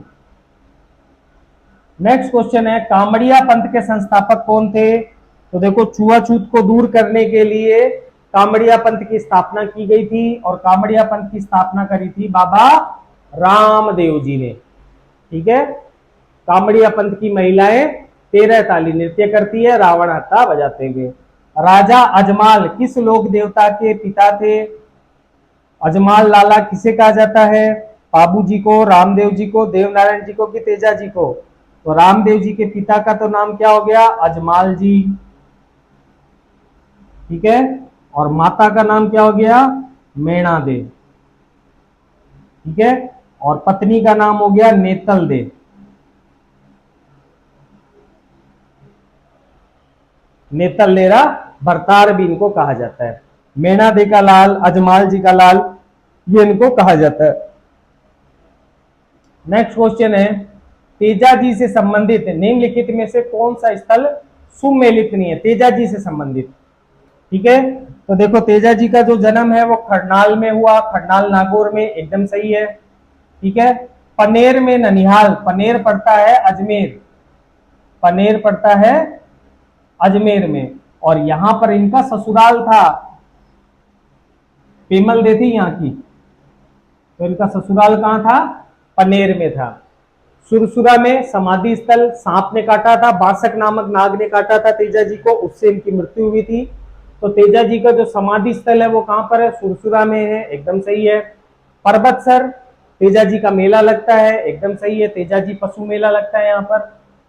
नेक्स्ट क्वेश्चन है कामड़िया पंथ के संस्थापक कौन थे। तो देखो, छुआछूत को दूर करने के लिए कामड़िया पंथ की स्थापना की गई थी, और कामड़िया पंथ की स्थापना करी थी बाबा रामदेव जी ने, ठीक है। कामड़िया पंथ की महिलाएं 13 ताली नृत्य करती है रावण हत्था बजाते हुए। राजा अजमाल किस लोक देवता के पिता थे। अजमाल लाला किसे कहा जाता है, बाबू जी को, रामदेव जी को, देवनारायण जी को कि तेजा जी को। तो रामदेव जी के पिता का तो नाम क्या हो गया, अजमाल जी, ठीक है। और माता का नाम क्या हो गया, मेणा दे, ठीक है। और पत्नी का नाम हो गया नेतल दे। नेतल लेरा भरतार भी इनको कहा जाता है। मेणा दे का लाल, अजमाल जी का लाल, ये इनको कहा जाता है। नेक्स्ट क्वेश्चन है तेजा जी से संबंधित निम्नलिखित में से कौन सा स्थल सुमेलित नहीं है, तेजा जी से संबंधित, ठीक है। तो देखो, तेजा जी का जो जन्म है वो खरनाल में हुआ, खरनाल नागौर में, एकदम सही है, ठीक है। पनेर में ननिहाल, पनेर पड़ता है अजमेर, पनेर पड़ता है अजमेर में, और यहां पर इनका ससुराल था, पेमल दे थी यहाँ की, तो इनका ससुराल कहां था, पनेर में था। सुरसुरा में समाधि स्थल सांप ने काटा था, बासक नामक नाग ने काटा था तेजा जी को, उससे इनकी मृत्यु हुई थी। तो तेजा जी का जो समाधि स्थल है वो कहां पर है, सुरसुरा में है, एकदम सही है। पर्वतसर तेजा जी का मेला लगता है, एकदम सही है, तेजा जी पशु मेला लगता है यहाँ पर।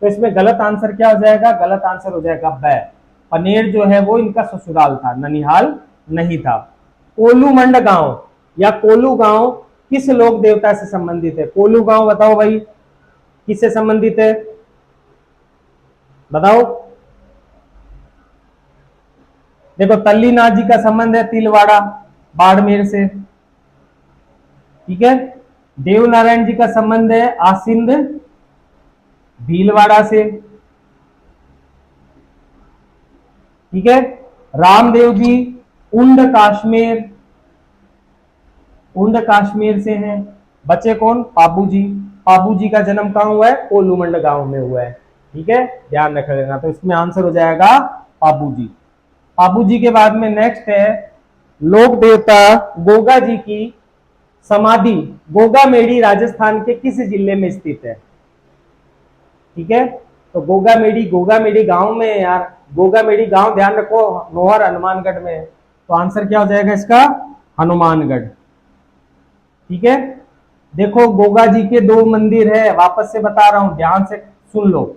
तो इसमें गलत आंसर क्या हो जाएगा, गलत आंसर हो जाएगा ब। पनेर जो है वो इनका ससुराल था, ननिहाल नहीं था। कोलूमंड गांव या कोलू गांव किस लोक देवता से संबंधित है। कोलू गांव बताओ भाई, किससे संबंधित है, बताओ। देखो, तल्लीनाथ जी का संबंध है तिलवाड़ा बाड़मेर से, ठीक है। देवनारायण जी का संबंध है आसिंद भीलवाड़ा से, ठीक है। रामदेव जी उंड कश्मीर, उंड कश्मीर से हैं। बचे कौन, पाबू जी, पाबू जी का जन्म कहां हुआ है, कोलूमंड गांव में हुआ है, ठीक है, ध्यान रख लेना। तो इसमें आंसर हो जाएगा पाबू जी। पाबू जी के बाद में नेक्स्ट है लोक देवता गोगा जी की समाधि गोगा मेड़ी राजस्थान के किस जिले में स्थित है, ठीक है। तो गोगा मेड़ी गांव में है यार, गोगा मेड़ी गांव ध्यान रखो, नोहर हनुमानगढ़ में है। तो आंसर क्या हो जाएगा इसका, हनुमानगढ़, ठीक है। देखो, गोगा जी के दो मंदिर है, वापस से बता रहा हूं, ध्यान से सुन लो।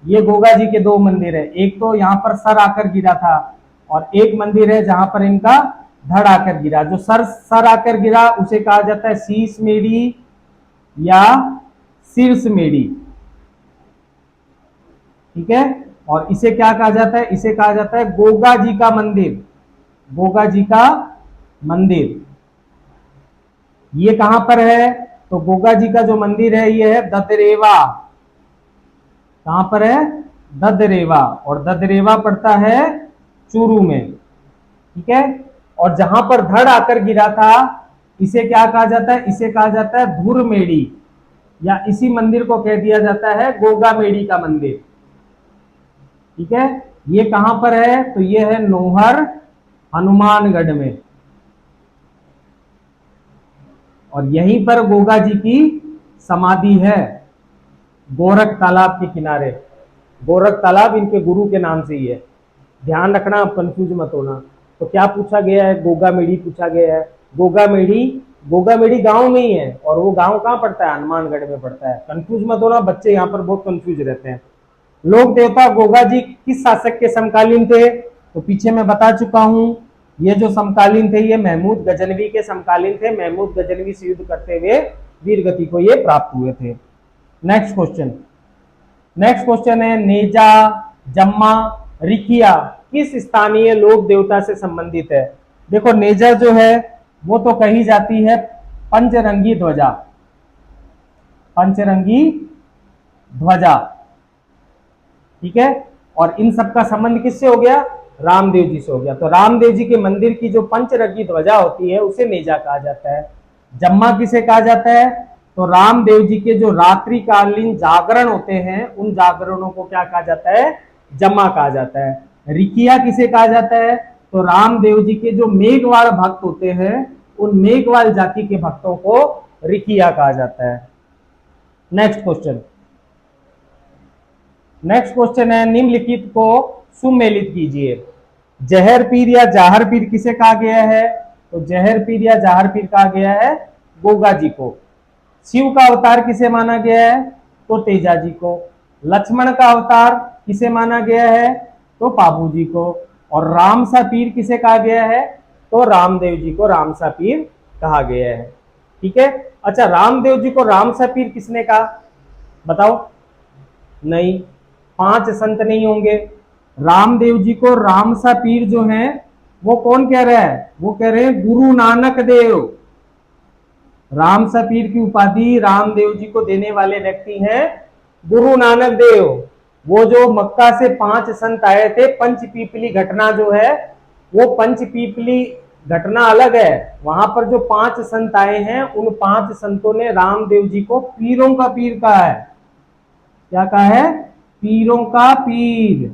ये गोगा जी के दो मंदिर है, एक तो यहाँ पर सर आकर गिरा था, और एक मंदिर है जहां पर इनका धड़ आकर गिरा। जो सर आकर गिरा उसे कहा जाता है शीश मेड़ी या शीर्ष मेड़ी, ठीक है। और इसे क्या कहा जाता है, इसे कहा जाता है गोगा जी का मंदिर, गोगा जी का मंदिर। ये कहां पर है, तो गोगा जी का जो मंदिर है ये है ददरेवा, कहां पर है, ददरेवा, और ददरेवा पड़ता है चूरू में, ठीक है। और जहां पर धड़ आकर गिरा था इसे क्या कहा जाता है, इसे कहा जाता है धुर मेड़ी, या इसी मंदिर को कह दिया जाता है गोगा मेड़ी का मंदिर, ठीक है। ये कहां पर है, तो ये है नोहर हनुमानगढ़ में, और यहीं पर गोगा जी की समाधि है, गोरख तालाब के किनारे। गोरख तालाब इनके गुरु के नाम से ही है, ध्यान रखना, कंफ्यूज मत होना। तो क्या पूछा गया है, गोगामेड़ी पूछा गया है। गोगामेड़ी, गोगामेड़ी गांव में ही है, और वो गांव कहाँ पड़ता है, हनुमानगढ़ में पड़ता है। कंफ्यूज मत होना, बच्चे यहाँ पर बहुत कंफ्यूज रहते हैं। लोक देवता गोगा जी किस शासक के समकालीन थे, तो पीछे मैं बता चुका हूं, ये जो समकालीन थे ये महमूद गजनवी के समकालीन थे। महमूद गजनवी से युद्ध करते हुए वीर गति को ये प्राप्त हुए थे। नेक्स्ट क्वेश्चन, नेक्स्ट क्वेश्चन है नेजा, जम्मा, रिकिया किस स्थानीय लोक देवता से संबंधित है। देखो नेजा जो है वो तो कही जाती है पंचरंगी ध्वजा, पंचरंगी ध्वजा, ठीक है। और इन सब का संबंध किससे हो गया, रामदेव जी से हो गया। तो रामदेव जी के मंदिर की जो पंचरंगी ध्वजा होती है उसे नेजा कहा जाता है। जम्मा किसे कहा जाता है, तो रामदेव जी के जो रात्रिकालीन जागरण होते हैं उन जागरणों को क्या कहा जाता है, जम्मा कहा जाता है। रिकिया किसे कहा जाता है, तो रामदेव जी के जो मेघवाल भक्त होते हैं उन मेघवाल जाति के भक्तों को रिकिया कहा जाता है। नेक्स्ट क्वेश्चन, नेक्स्ट क्वेश्चन है निम्नलिखित को सुमेलित कीजिए। जहर पीर या जाहर पीर किसे कहा गया है, तो जहर पीर या जाहर पीर कहा गया है गोगा जी को। शिव का अवतार किसे माना गया है, तो तेजा जी को। लक्ष्मण का अवतार किसे माना गया है, तो पाबू जी को। और रामसा पीर किसे कहा गया है, तो रामदेव जी को रामसा पीर कहा गया है, ठीक है। अच्छा, रामदेव जी को रामसा पीर किसने कहा, बताओ। नहीं, 5 संत नहीं होंगे। रामदेव जी को रामसा पीर जो हैं वो कौन कह रहा है, वो कह रहे हैं गुरु नानक देव। रामसा पीर की उपाधि रामदेव जी को देने वाले व्यक्ति हैं गुरु नानक देव। वो जो मक्का से 5 संत आए थे, पंचपीपली घटना जो है वो पंचपीपली घटना अलग है। वहां पर जो 5 संत आए हैं उन 5 संतों ने रामदेव जी को पीरों का पीर कहा है। क्या कहा है, पीरों का पीर।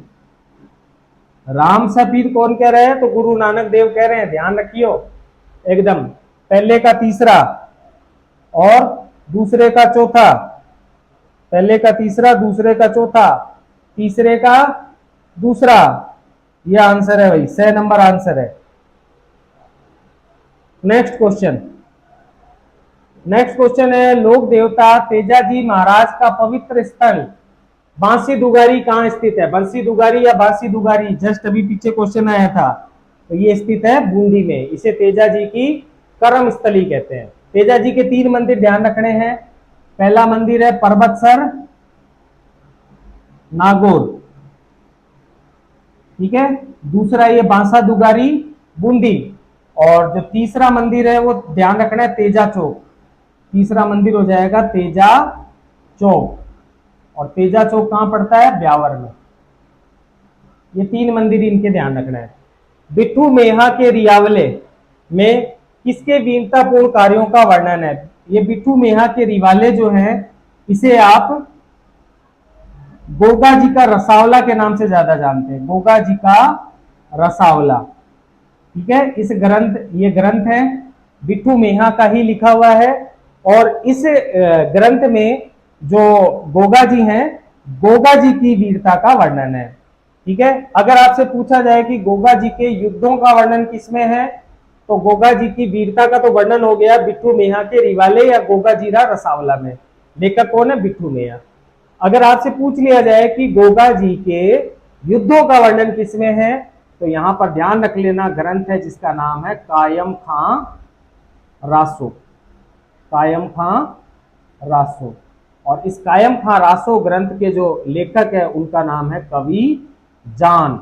रामसा पीर कौन कह रहे हैं, तो गुरु नानक देव कह रहे हैं, ध्यान रखियो एकदम। पहले का तीसरा और दूसरे का चौथा, पहले का तीसरा, दूसरे का चौथा, तीसरे का दूसरा, यह आंसर है भाई, 6 नंबर आंसर है। नेक्स्ट क्वेश्चन, नेक्स्ट क्वेश्चन है लोक देवता तेजाजी महाराज का पवित्र स्थल बांसी दुगारी कहां स्थित है। बंसी दुगारी या बांसी दुगारी, जस्ट अभी पीछे क्वेश्चन आया था, तो ये स्थित है बूंदी में। इसे तेजा जी की कर्म स्थली कहते हैं। तेजा जी के 3 मंदिर ध्यान रखने हैं। पहला मंदिर है पर्वतसर नागौर, ठीक है। दूसरा ये बांसा दुगारी बूंदी, और जो तीसरा मंदिर है वो ध्यान रखना है तेजा चौक। तीसरा मंदिर हो जाएगा तेजा चौक, और तेजा चौक कहां पड़ता है, ब्यावर में। ये 3 मंदिर इनके ध्यान रखना है। बिट्ठू मेहा के रियावले में किसके वीरतापूर्ण कार्यों का वर्णन है। ये बिट्ठू मेहा के रिवाले जो है इसे आप गोगा जी का रसावला के नाम से ज्यादा जानते हैं। गोगा जी का रसावला, ठीक है। इस ग्रंथ, ये ग्रंथ है बिट्ठू मेहा का ही लिखा हुआ है, और इस ग्रंथ में जो गोगा जी हैं, गोगा जी की वीरता का वर्णन है, ठीक है। अगर आपसे पूछा जाए कि गोगा जी के युद्धों का वर्णन किसमें है, तो गोगा जी की वीरता का तो वर्णन हो गया बिट्ठू मेहा के रिवाले या गोगा जीरा रसावला में। लेखक कौन है, बिट्ठू मेहा। अगर आपसे पूछ लिया जाए कि गोगा जी के युद्धों का वर्णन किसमें है, तो यहां पर ध्यान रख लेना ग्रंथ है जिसका नाम है कायम खां रासो। कायम खां रासो, और इस कायम खां रासो ग्रंथ के जो लेखक है उनका नाम है कवि जान,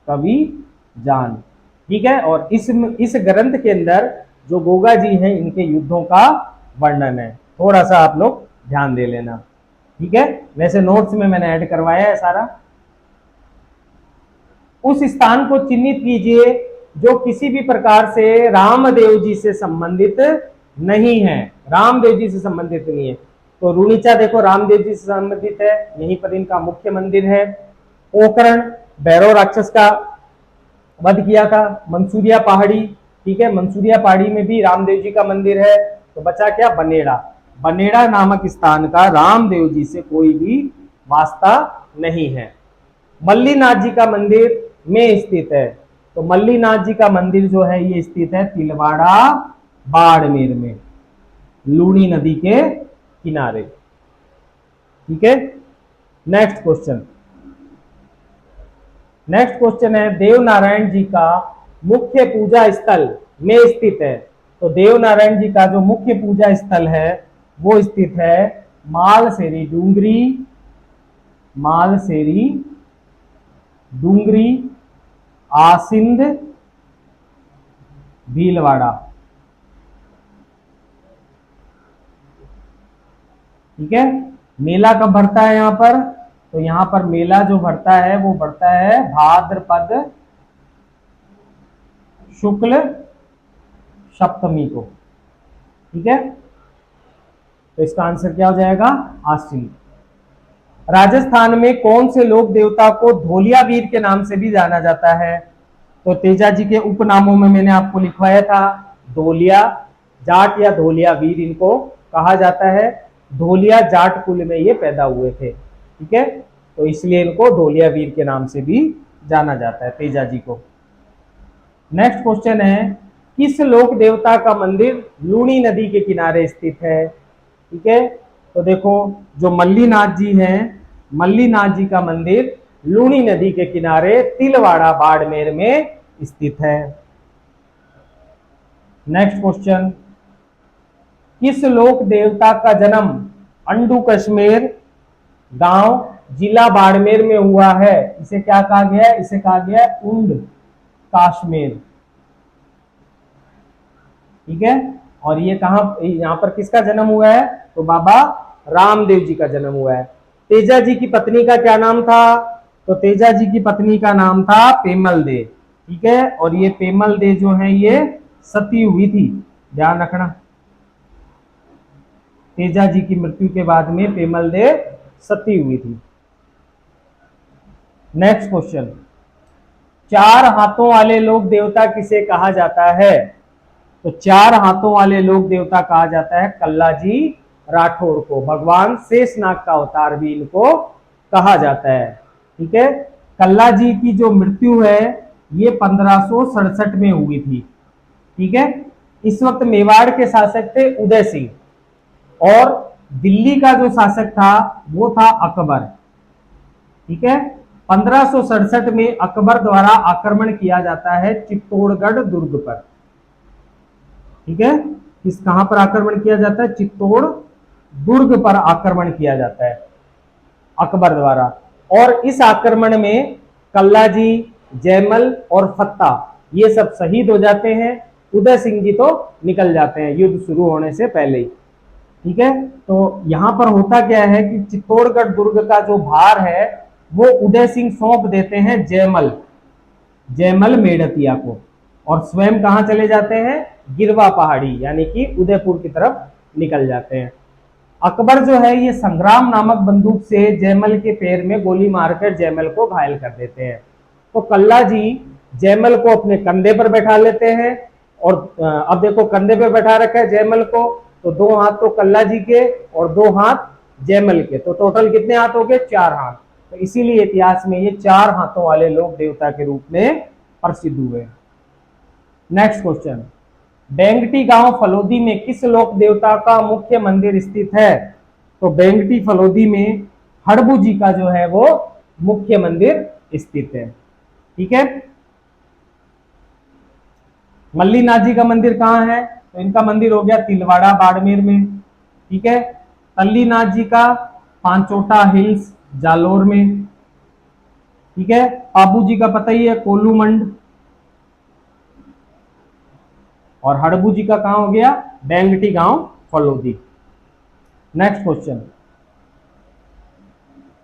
कवि जान, ठीक है। और इस ग्रंथ के अंदर जो गोगा जी हैं इनके युद्धों का वर्णन है। थोड़ा सा आप लोग ध्यान दे लेना, ठीक है। वैसे नोट्स में मैंने ऐड करवाया है सारा। उस स्थान को चिन्हित कीजिए जो किसी भी प्रकार से रामदेव जी से संबंधित नहीं है। रामदेव जी से संबंधित नहीं है, तो रुणीचा देखो रामदेव जी से संबंधित है, यहीं पर इनका मुख्य मंदिर है। पोखरण भैरव राक्षस का वध किया था। मंसूरिया पहाड़ी, ठीक है, मंसूरिया पहाड़ी में भी रामदेव जी का मंदिर है। तो बचा क्या, बनेड़ा। बनेड़ा नामक स्थान का रामदेव जी से कोई भी वास्ता नहीं है, मल्लीनाथ जी का मंदिर में स्थित है? तो मल्लीनाथ जी का मंदिर जो है ये स्थित है तिलवाड़ा बाड़मेर में, लूनी नदी के किनारे। ठीक है, नेक्स्ट क्वेश्चन। नेक्स्ट क्वेश्चन है देवनारायण जी का मुख्य पूजा स्थल में स्थित है? तो देवनारायण जी का जो मुख्य पूजा स्थल है वो स्थित है मालसेरी डूंगरी, मालसेरी डूंगरी, आसिंद, भीलवाड़ा। ठीक है, मेला कब भरता है यहाँ पर? तो यहाँ पर मेला जो भरता है वो भरता है भाद्रपद शुक्ल सप्तमी को। ठीक है, तो इसका आंसर क्या हो जाएगा? आश्विन। राजस्थान में कौन से लोक देवता को धोलिया वीर के नाम से भी जाना जाता है? तो तेजा जी के उपनामों में मैंने आपको लिखवाया था धोलिया जाट या धोलिया वीर इनको कहा जाता है। धोलिया जाट कुल में ये पैदा हुए थे। ठीक है, तो इसलिए इनको धोलिया वीर के नाम से भी जाना जाता है तेजा जी को। नेक्स्ट क्वेश्चन है किस लोक देवता का मंदिर लूनी नदी के किनारे स्थित है? ठीक है, तो देखो जो मल्लीनाथ जी हैं, मल्लीनाथ जी का मंदिर लूनी नदी के किनारे तिलवाड़ा बाड़मेर में स्थित है। नेक्स्ट क्वेश्चन किस लोक देवता का जन्म अंडू कश्मीर गांव जिला बाड़मेर में हुआ है? इसे क्या कहा गया है? इसे कहा गया है उंड काश्मीर। ठीक है, और ये कहां, यहां पर किसका जन्म हुआ है? तो बाबा रामदेव जी का जन्म हुआ है। तेजा जी की पत्नी का क्या नाम था? तो तेजा जी की पत्नी का नाम था पेमल दे। ठीक है, और ये पेमल दे जो है ये सती हुई थी, ध्यान रखना। तेजा जी की मृत्यु के बाद में पेमल दे सती हुई थी। नेक्स्ट क्वेश्चन चार हाथों वाले लोक देवता किसे कहा जाता है? तो चार हाथों वाले लोक देवता कहा जाता है कल्लाजी राठौर को। भगवान शेषनाग का अवतार भी इनको कहा जाता है। ठीक है, कल्लाजी की जो मृत्यु है ये 1567 में हुई थी। ठीक है, इस वक्त मेवाड़ के शासक थे उदय सिंह और दिल्ली का जो शासक था वो था अकबर। ठीक है, 1567 में अकबर द्वारा आक्रमण किया जाता है चित्तौड़गढ़ दुर्ग पर। ठीक है, किस कहां पर आक्रमण किया जाता है? चित्तौड़ दुर्ग पर आक्रमण किया जाता है अकबर द्वारा। और इस आक्रमण में कल्लाजी, जयमल और फत्ता ये सब शहीद हो जाते हैं। उदय सिंह जी तो निकल जाते हैं युद्ध शुरू होने से पहले ही। ठीक है, तो यहां पर होता क्या है कि चित्तौड़गढ़ दुर्ग का जो भार है वो उदय सिंह सौंप देते हैं जयमल, जयमल मेड़तिया को, और स्वयं कहां चले जाते हैं? गिरवा पहाड़ी यानी कि उदयपुर की तरफ निकल जाते हैं। अकबर जो है ये संग्राम नामक बंदूक से जयमल के पैर में गोली मारकर जयमल को घायल कर देते हैं। तो कल्ला जी जयमल को अपने कंधे पर बैठा लेते हैं, और अब देखो कंधे पर बैठा रखा है जयमल को, तो दो हाथ तो कल्ला जी के और दो हाथ जयमल के, तो टोटल कितने हाथ हो गए? चार हाथ। तो इसीलिए इतिहास में ये चार हाथों वाले लोक देवता के रूप में प्रसिद्ध हुए। नेक्स्ट क्वेश्चन बेंगटी गांव फलोदी में किस लोक देवता का मुख्य मंदिर स्थित है? तो बेंगटी फलोदी में हड़बू जी का जो है वो मुख्य मंदिर स्थित है। ठीक है, मल्लीनाथ जी का मंदिर कहां है? तो इनका मंदिर हो गया तिलवाड़ा बाड़मेर में। ठीक है, तल्लीनाथ जी का पांचोटा हिल्स जालोर में। ठीक है, पाबू जी का पता ही है कोलूमंड, और हड़बू जी का कहां हो गया? बेंगटी गांव Phalodi. Next question,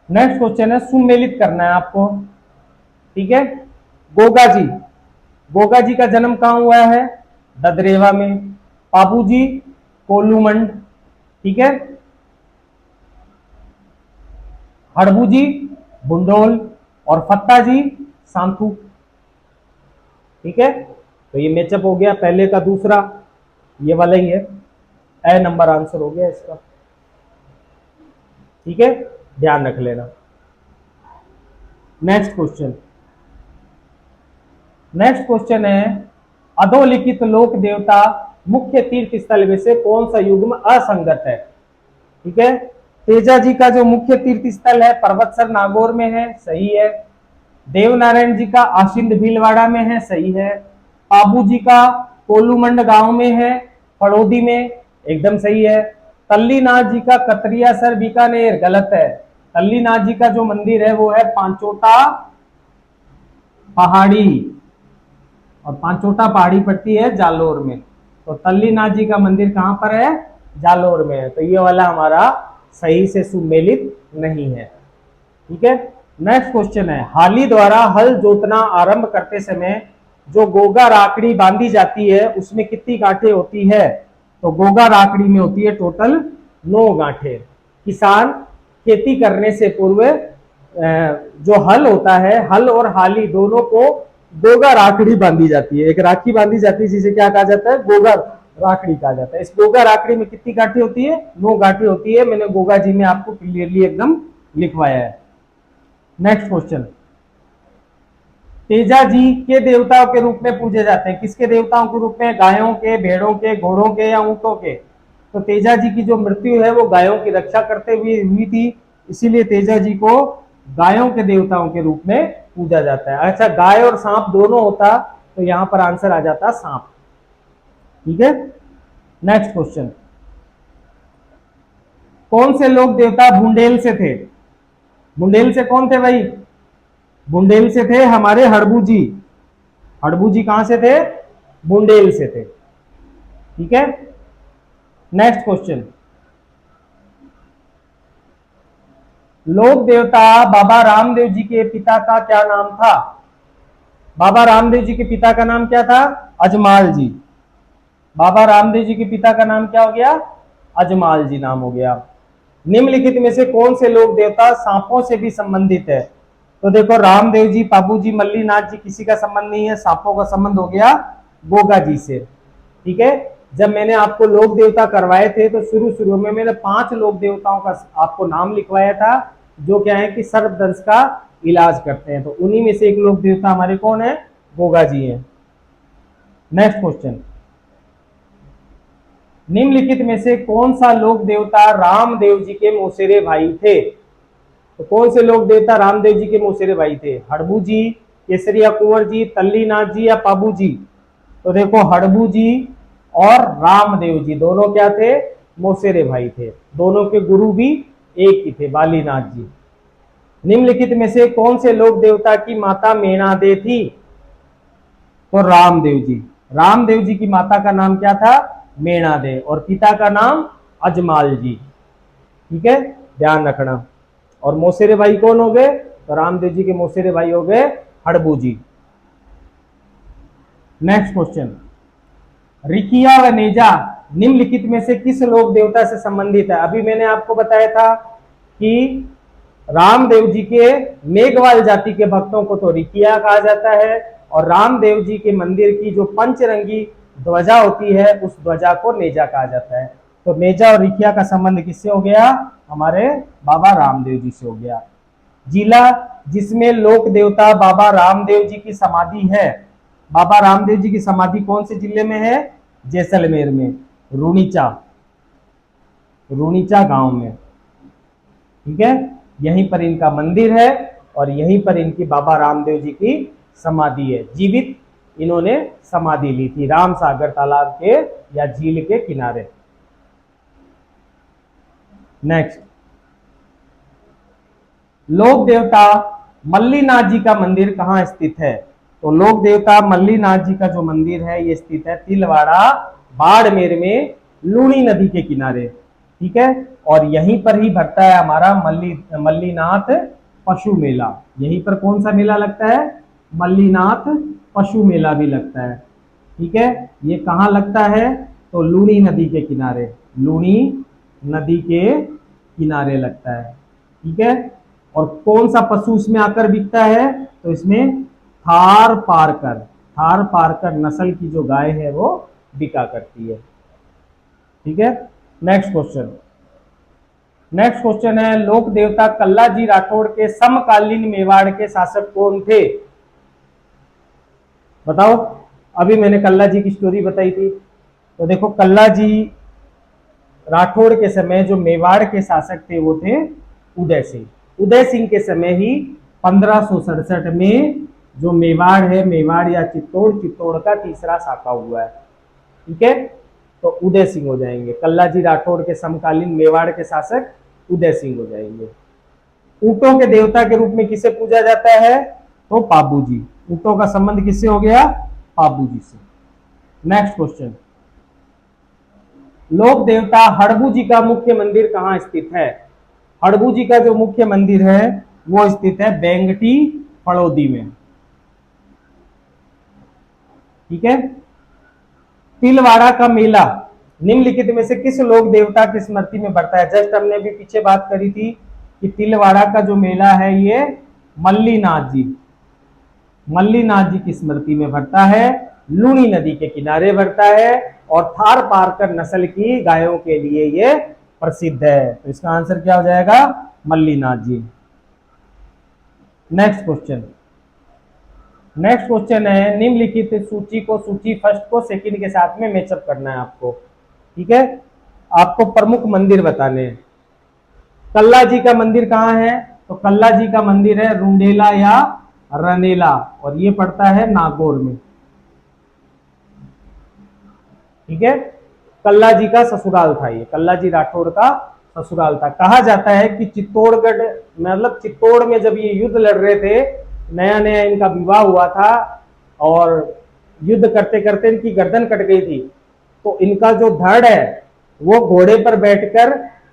next question है सुमेलित करना है आपको। ठीक है, गोगा जी, गोगा जी का जन्म कहां हुआ है? ददरेवा में। पाबू जी कोलूमंड। ठीक है, हड़बू जी बुंडोल और फत्ता जी सांथू। ठीक है, तो ये मैचअप हो गया पहले का दूसरा, ये वाला ही है, ए नंबर आंसर हो गया इसका। ठीक है, ध्यान रख लेना। नेक्स्ट क्वेश्चन है, अधोलिखित लोक देवता मुख्य तीर्थ स्थल में से कौन सा युग्म असंगत है? ठीक है, तेजा जी का जो मुख्य तीर्थ स्थल है पर्वतसर नागौर में है, सही है। देवनारायण जी का आशिंद भीलवाड़ा में है, सही है। पाबू जी का कोलूमंड गांव में है, फड़ोदी में, एकदम सही है। तल्लीनाथ जी का कतरियासर बीकानेर, गलत है। तल्लीनाथ जी का जो मंदिर है वो है पांचोटा पहाड़ी, और पांचोटा पहाड़ी पड़ती है जालोर में। तो तल्लीनाथ जी का मंदिर कहां पर है? जालोर में है। तो ये वाला हमारा सही से सुमेलित नहीं है। ठीक है, नेक्स्ट क्वेश्चन है, हाली द्वारा हल जोतना आरंभ करते समय जो गोगा राकड़ी बांधी जाती है उसमें कितनी गांठें होती है? तो गोगा राकड़ी में होती है टोटल 9 गांठें। किसान खेती करने से पूर्व जो हल होता है, हल और हाली दोनों को गोगा राकड़ी बांधी जाती है, एक राखी बांधी जाती है जिसे क्या कहा जाता है? गोगा राकड़ी कहा जाता है। इस गोगा राकड़ी में कितनी गांठें होती है? 9 गांठें होती है। मैंने गोगा जी में आपको क्लियरली एकदम लिखवाया है। नेक्स्ट क्वेश्चन, तेजा जी के देवताओं के रूप में पूजे जाते हैं, किसके देवताओं के रूप में? गायों के, भेड़ों के, घोड़ों के या ऊंटों के? तो तेजा जी की जो मृत्यु है वो गायों की रक्षा करते हुए हुई थी, इसीलिए तेजा जी को गायों के देवताओं के रूप में पूजा जाता है। अच्छा, गाय और सांप दोनों होता तो यहां पर आंसर आ जाता सांप। ठीक है, नेक्स्ट क्वेश्चन, कौन से लोक देवता बुंडेल से थे? बुंडेल से कौन थे भाई? बुंडेल से थे हमारे हड़बू जी। हड़बू जी कहां से थे? बुंडेल से थे। ठीक है, नेक्स्ट क्वेश्चन, लोक देवता बाबा रामदेव जी के पिता का क्या नाम था? बाबा रामदेव जी के पिता का नाम क्या था? अजमाल जी। बाबा रामदेव जी के पिता का नाम क्या हो गया? अजमाल जी नाम हो गया। निम्नलिखित में से कौन से लोक देवता सांपों से भी संबंधित है? तो देखो, रामदेव जी, पाबू जी, मल्लीनाथ जी, किसी का संबंध नहीं है। सांपों का संबंध हो गया गोगा जी से। ठीक है, जब मैंने आपको लोक देवता करवाए थे तो शुरू शुरू में मैंने 5 लोक देवताओं का आपको नाम लिखवाया था, जो क्या है कि सर्पदंश का इलाज करते हैं। तो उन्हीं में से एक लोक देवता हमारे कौन है? गोगा जी है। नेक्स्ट क्वेश्चन, निम्नलिखित में से कौन सा लोक देवता रामदेव जी के मौसेरे भाई थे? तो कौन से लोक देवता रामदेव जी के मौसेरे भाई थे? हड़बू जी, केसरिया कुंवर जी, तल्लीनाथ जी या पाबू जी? तो देखो, हड़बू जी और रामदेव जी दोनों क्या थे? मौसेरे भाई थे। दोनों के गुरु भी एक ही थे, बालीनाथ जी। निम्नलिखित में से कौन से लोक देवता की माता मेणादे थी? तो रामदेव जी। रामदेव जी की माता का नाम क्या था? मेणादे, और पिता का नाम अजमाल जी। ठीक है, ध्यान रखना। और मौसेरे भाई कौन हो गए? तो रामदेव जी के मौसेरे भाई हो गए हड़बू जी। नेक्स्ट क्वेश्चन, रिकिया व नेजा निम्नलिखित में से किस लोक देवता से संबंधित है? अभी मैंने आपको बताया था कि रामदेव जी के मेघवाल जाति के भक्तों को तो रिकिया कहा जाता है, और रामदेव जी के मंदिर की जो पंचरंगी ध्वजा होती है उस ध्वजा को नेजा कहा जाता है। तो नेजा और रिकिया का संबंध किससे हो गया? हमारे बाबा रामदेव जी से हो गया। जिला जिसमें लोक देवता बाबा रामदेव जी की समाधि है, बाबा रामदेव जी की समाधि कौन से जिले में है? जैसलमेर में, रूणीचा, रूणीचा गांव में। ठीक है, यहीं पर इनका मंदिर है और यहीं पर इनकी बाबा रामदेव जी की समाधि है। जीवित इन्होंने समाधि ली थी राम सागर तालाब के या झील के किनारे। नेक्स्ट, लोक देवता मल्लीनाथ जी का मंदिर कहां स्थित है? तो लोक देवता मल्लीनाथ जी का जो मंदिर है ये स्थित है तिलवाड़ा, बाड़मेर में, लूणी नदी के किनारे। ठीक है, और यहीं पर ही भरता है हमारा मल्लीनाथ पशु मेला। यहीं पर कौन सा मेला लगता है? मल्लीनाथ पशु मेला भी लगता है। ठीक है, ये कहां लगता है? तो लूणी नदी के किनारे, लूणी नदी के किनारे लगता है। ठीक है, और कौन सा पशु इसमें आकर बिकता है? तो इसमें थार पारकर, थार पारकर नस्ल की जो गाय है वो बिका करती है। ठीक है, नेक्स्ट क्वेश्चन, नेक्स्ट क्वेश्चन है, लोक देवता कल्लाजी राठौड़ के समकालीन मेवाड़ के शासक कौन थे? बताओ। अभी मैंने कल्लाजी की स्टोरी बताई थी, तो देखो कल्लाजी राठौड़ के समय जो मेवाड़ के शासक थे वो थे उदय सिंह। उदय सिंह के समय ही 1567 में जो मेवाड़ है, मेवाड़ या चित्तौड़, चित्तौड़ का तीसरा शाखा हुआ है। ठीक है, तो उदय सिंह हो जाएंगे। कल्लाजी राठौड़ के समकालीन मेवाड़ के शासक उदय सिंह हो जाएंगे। ऊंटों के देवता के रूप में किसे पूजा जाता है? तो पाबू जी। ऊंटों का संबंध किससे हो गया? पाबू जी से। नेक्स्ट क्वेश्चन, लोक देवता हड़बू जी का मुख्य मंदिर कहां स्थित है? हड़बू जी का जो मुख्य मंदिर है वो स्थित है बेंगटी फड़ौदी में। ठीक है। तिलवाड़ा का मेला निम्नलिखित में से किस लोक देवता की स्मृति में बढ़ता है? जस्ट हमने भी पीछे बात करी थी कि तिलवाड़ा का जो मेला है ये मल्लीनाथ जी की स्मृति में बढ़ता है। लूनी नदी के किनारे बढ़ता है और थार पारकर नस्ल की गायों के लिए ये प्रसिद्ध है। तो इसका आंसर क्या हो जाएगा? मल्लीनाथ जी। नेक्स्ट क्वेश्चन है, निम्नलिखित सूची को, सूची फर्स्ट को सेकंड के साथ में मैचअप करना है आपको। ठीक है, आपको प्रमुख मंदिर बताने हैं। कल्ला जी का मंदिर कहाँ है? तो कल्ला जी का मंदिर है रुंडेला या रनेला, और ये पड़ता है नागौर में। ठीक है, कल्ला जी का ससुराल था, ये कल्ला जी राठौड़ का ससुराल था। कहा जाता है कि चित्तौड़गढ़, मतलब चित्तौड़ में जब ये युद्ध लड़ रहे थे, नया नया इनका विवाह हुआ था और युद्ध करते करते इनकी गर्दन कट गई थी, तो इनका जो धड़ है वो घोड़े पर बैठकर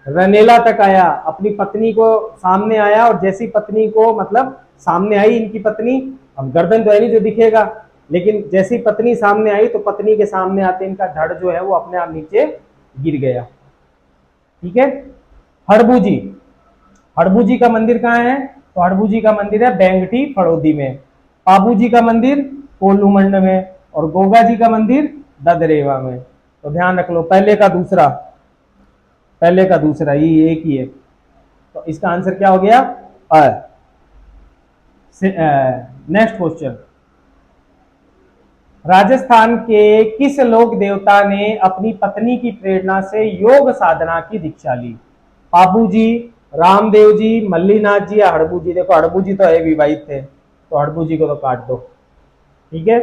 रनेला तक आया, अपनी पत्नी को सामने आया, और जैसी पत्नी को मतलब सामने आई इनकी पत्नी, अब गर्दन तो है नहीं जो दिखेगा, लेकिन जैसी पत्नी सामने आई तो पत्नी के सामने आते इनका धड़ जो है वो अपने आप नीचे गिर गया। ठीक है। हड़बू जी का मंदिर कहाँ है? तो हड़बू जी का मंदिर है बेंगटी फड़ौदी में। पाबू जी का मंदिर कोलूमंड में, और गोगा जी का मंदिर ददरेवा में। तो ध्यान रख लो, पहले का दूसरा ये एक ही है। तो इसका आंसर क्या हो गया? नेक्स्ट क्वेश्चन, राजस्थान के किस लोक देवता ने अपनी पत्नी की प्रेरणा से योग साधना की दीक्षा ली? पाबू जी, रामदेव जी, मल्लीनाथ जी या हड़बू जी? देखो हड़बू जी तो है विवाहित थे, तो हड़बू जी को तो काट दो। ठीक है,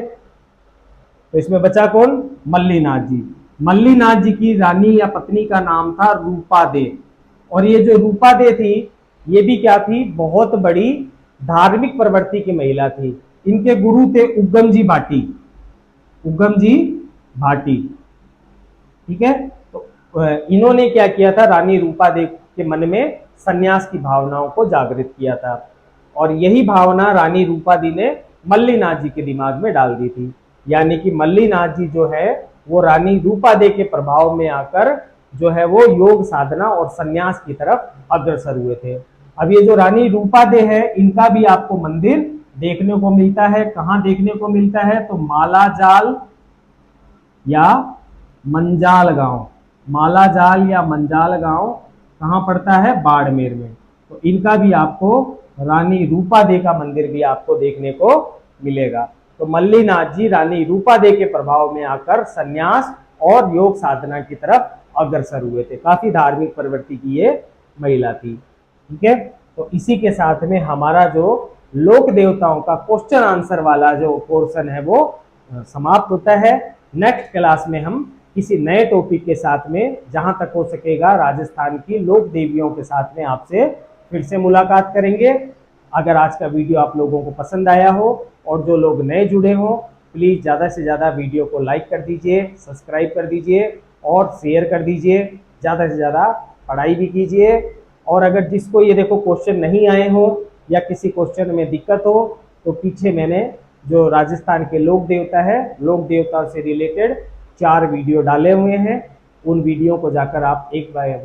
तो इसमें बचा कौन? मल्लीनाथ जी। मल्लीनाथ जी की रानी या पत्नी का नाम था रूपा दे, और ये जो रूपा दे थी ये भी क्या थी? बहुत बड़ी धार्मिक प्रवृत्ति की महिला थी। इनके गुरु थे उगम जी भाटी। ठीक है, तो इन्होंने क्या किया था? रानी रूपा दे के मन में सन्यास की भावनाओं को जागृत किया था, और यही भावना रानी रूपा दी ने मल्लीनाथ जी के दिमाग में डाल दी थी। यानी कि मल्लीनाथ जी जो है वो रानी रूपा दे के प्रभाव में आकर जो है वो योग साधना और सन्यास की तरफ अग्रसर हुए थे। अब ये जो रानी रूपा दे है इनका भी आपको मंदिर देखने को मिलता है। कहाँ देखने को मिलता है? तो मालाजाल या मंजाल गांव। मालाजाल या मंजाल गांव कहाँ पड़ता है? बाड़मेर में। तो इनका भी आपको, रानी रूपा दे का मंदिर भी आपको देखने को मिलेगा। तो मल्लीनाथ जी रानी रूपा दे के प्रभाव में आकर सन्यास और योग साधना की तरफ अग्रसर हुए थे। काफी धार्मिक प्रवृत्ति की ये महिला थी। ठीक है, तो इसी के साथ में हमारा जो लोक देवताओं का क्वेश्चन आंसर वाला जो पोर्शन है वो समाप्त होता है। नेक्स्ट क्लास में हम किसी नए टॉपिक के साथ में, जहां तक हो सकेगा राजस्थान की लोक देवियों के साथ में आपसे फिर से मुलाकात करेंगे। अगर आज का वीडियो आप लोगों को पसंद आया हो और जो लोग नए जुड़े हो, प्लीज़ ज़्यादा से ज़्यादा वीडियो को लाइक कर दीजिए, सब्सक्राइब कर दीजिए और शेयर कर दीजिए। ज़्यादा से ज़्यादा पढ़ाई भी कीजिए। और अगर जिसको ये देखो क्वेश्चन नहीं आए हो या किसी क्वेश्चन में दिक्कत हो, तो पीछे मैंने जो राजस्थान के लोक देवता है, लोक देवता से रिलेटेड 4 वीडियो डाले हुए हैं। उन वीडियो को जाकर आप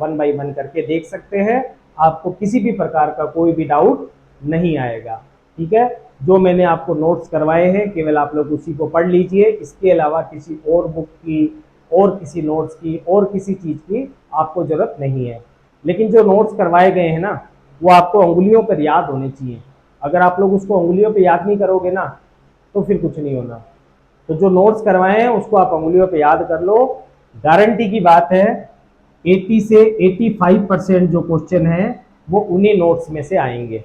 वन बाय वन करके देख सकते हैं। आपको किसी भी प्रकार का कोई भी डाउट नहीं आएगा। ठीक है, जो मैंने आपको नोट्स करवाए हैं केवल आप लोग उसी को पढ़ लीजिए। इसके अलावा किसी और बुक की और किसी नोट्स की और किसी चीज़ की आपको ज़रूरत नहीं है। लेकिन जो नोट्स करवाए गए हैं ना वो आपको उंगलियों पर याद होने चाहिए। अगर आप लोग उसको उंगलियों पे याद नहीं करोगे ना तो फिर कुछ नहीं होना। तो जो नोट्स करवाए हैं उसको आप उंगलियों पे याद कर लो। गारंटी की बात है 80 से 85% जो क्वेश्चन है वो उन्हीं नोट्स में से आएंगे।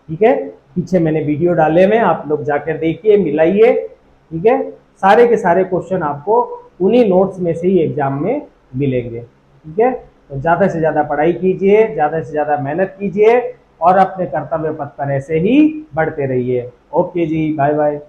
ठीक है, पीछे मैंने वीडियो डाले हुए, आप लोग जाकर देखिए, मिलाइए। ठीक है, सारे के सारे क्वेश्चन आपको उन्हीं नोट्स में से ही एग्जाम में मिलेंगे। ठीक है, तो ज़्यादा से ज़्यादा पढ़ाई कीजिए, ज़्यादा से ज़्यादा मेहनत कीजिए और अपने कर्तव्य पथ पर ऐसे ही बढ़ते रहिए। ओके जी, बाय बाय।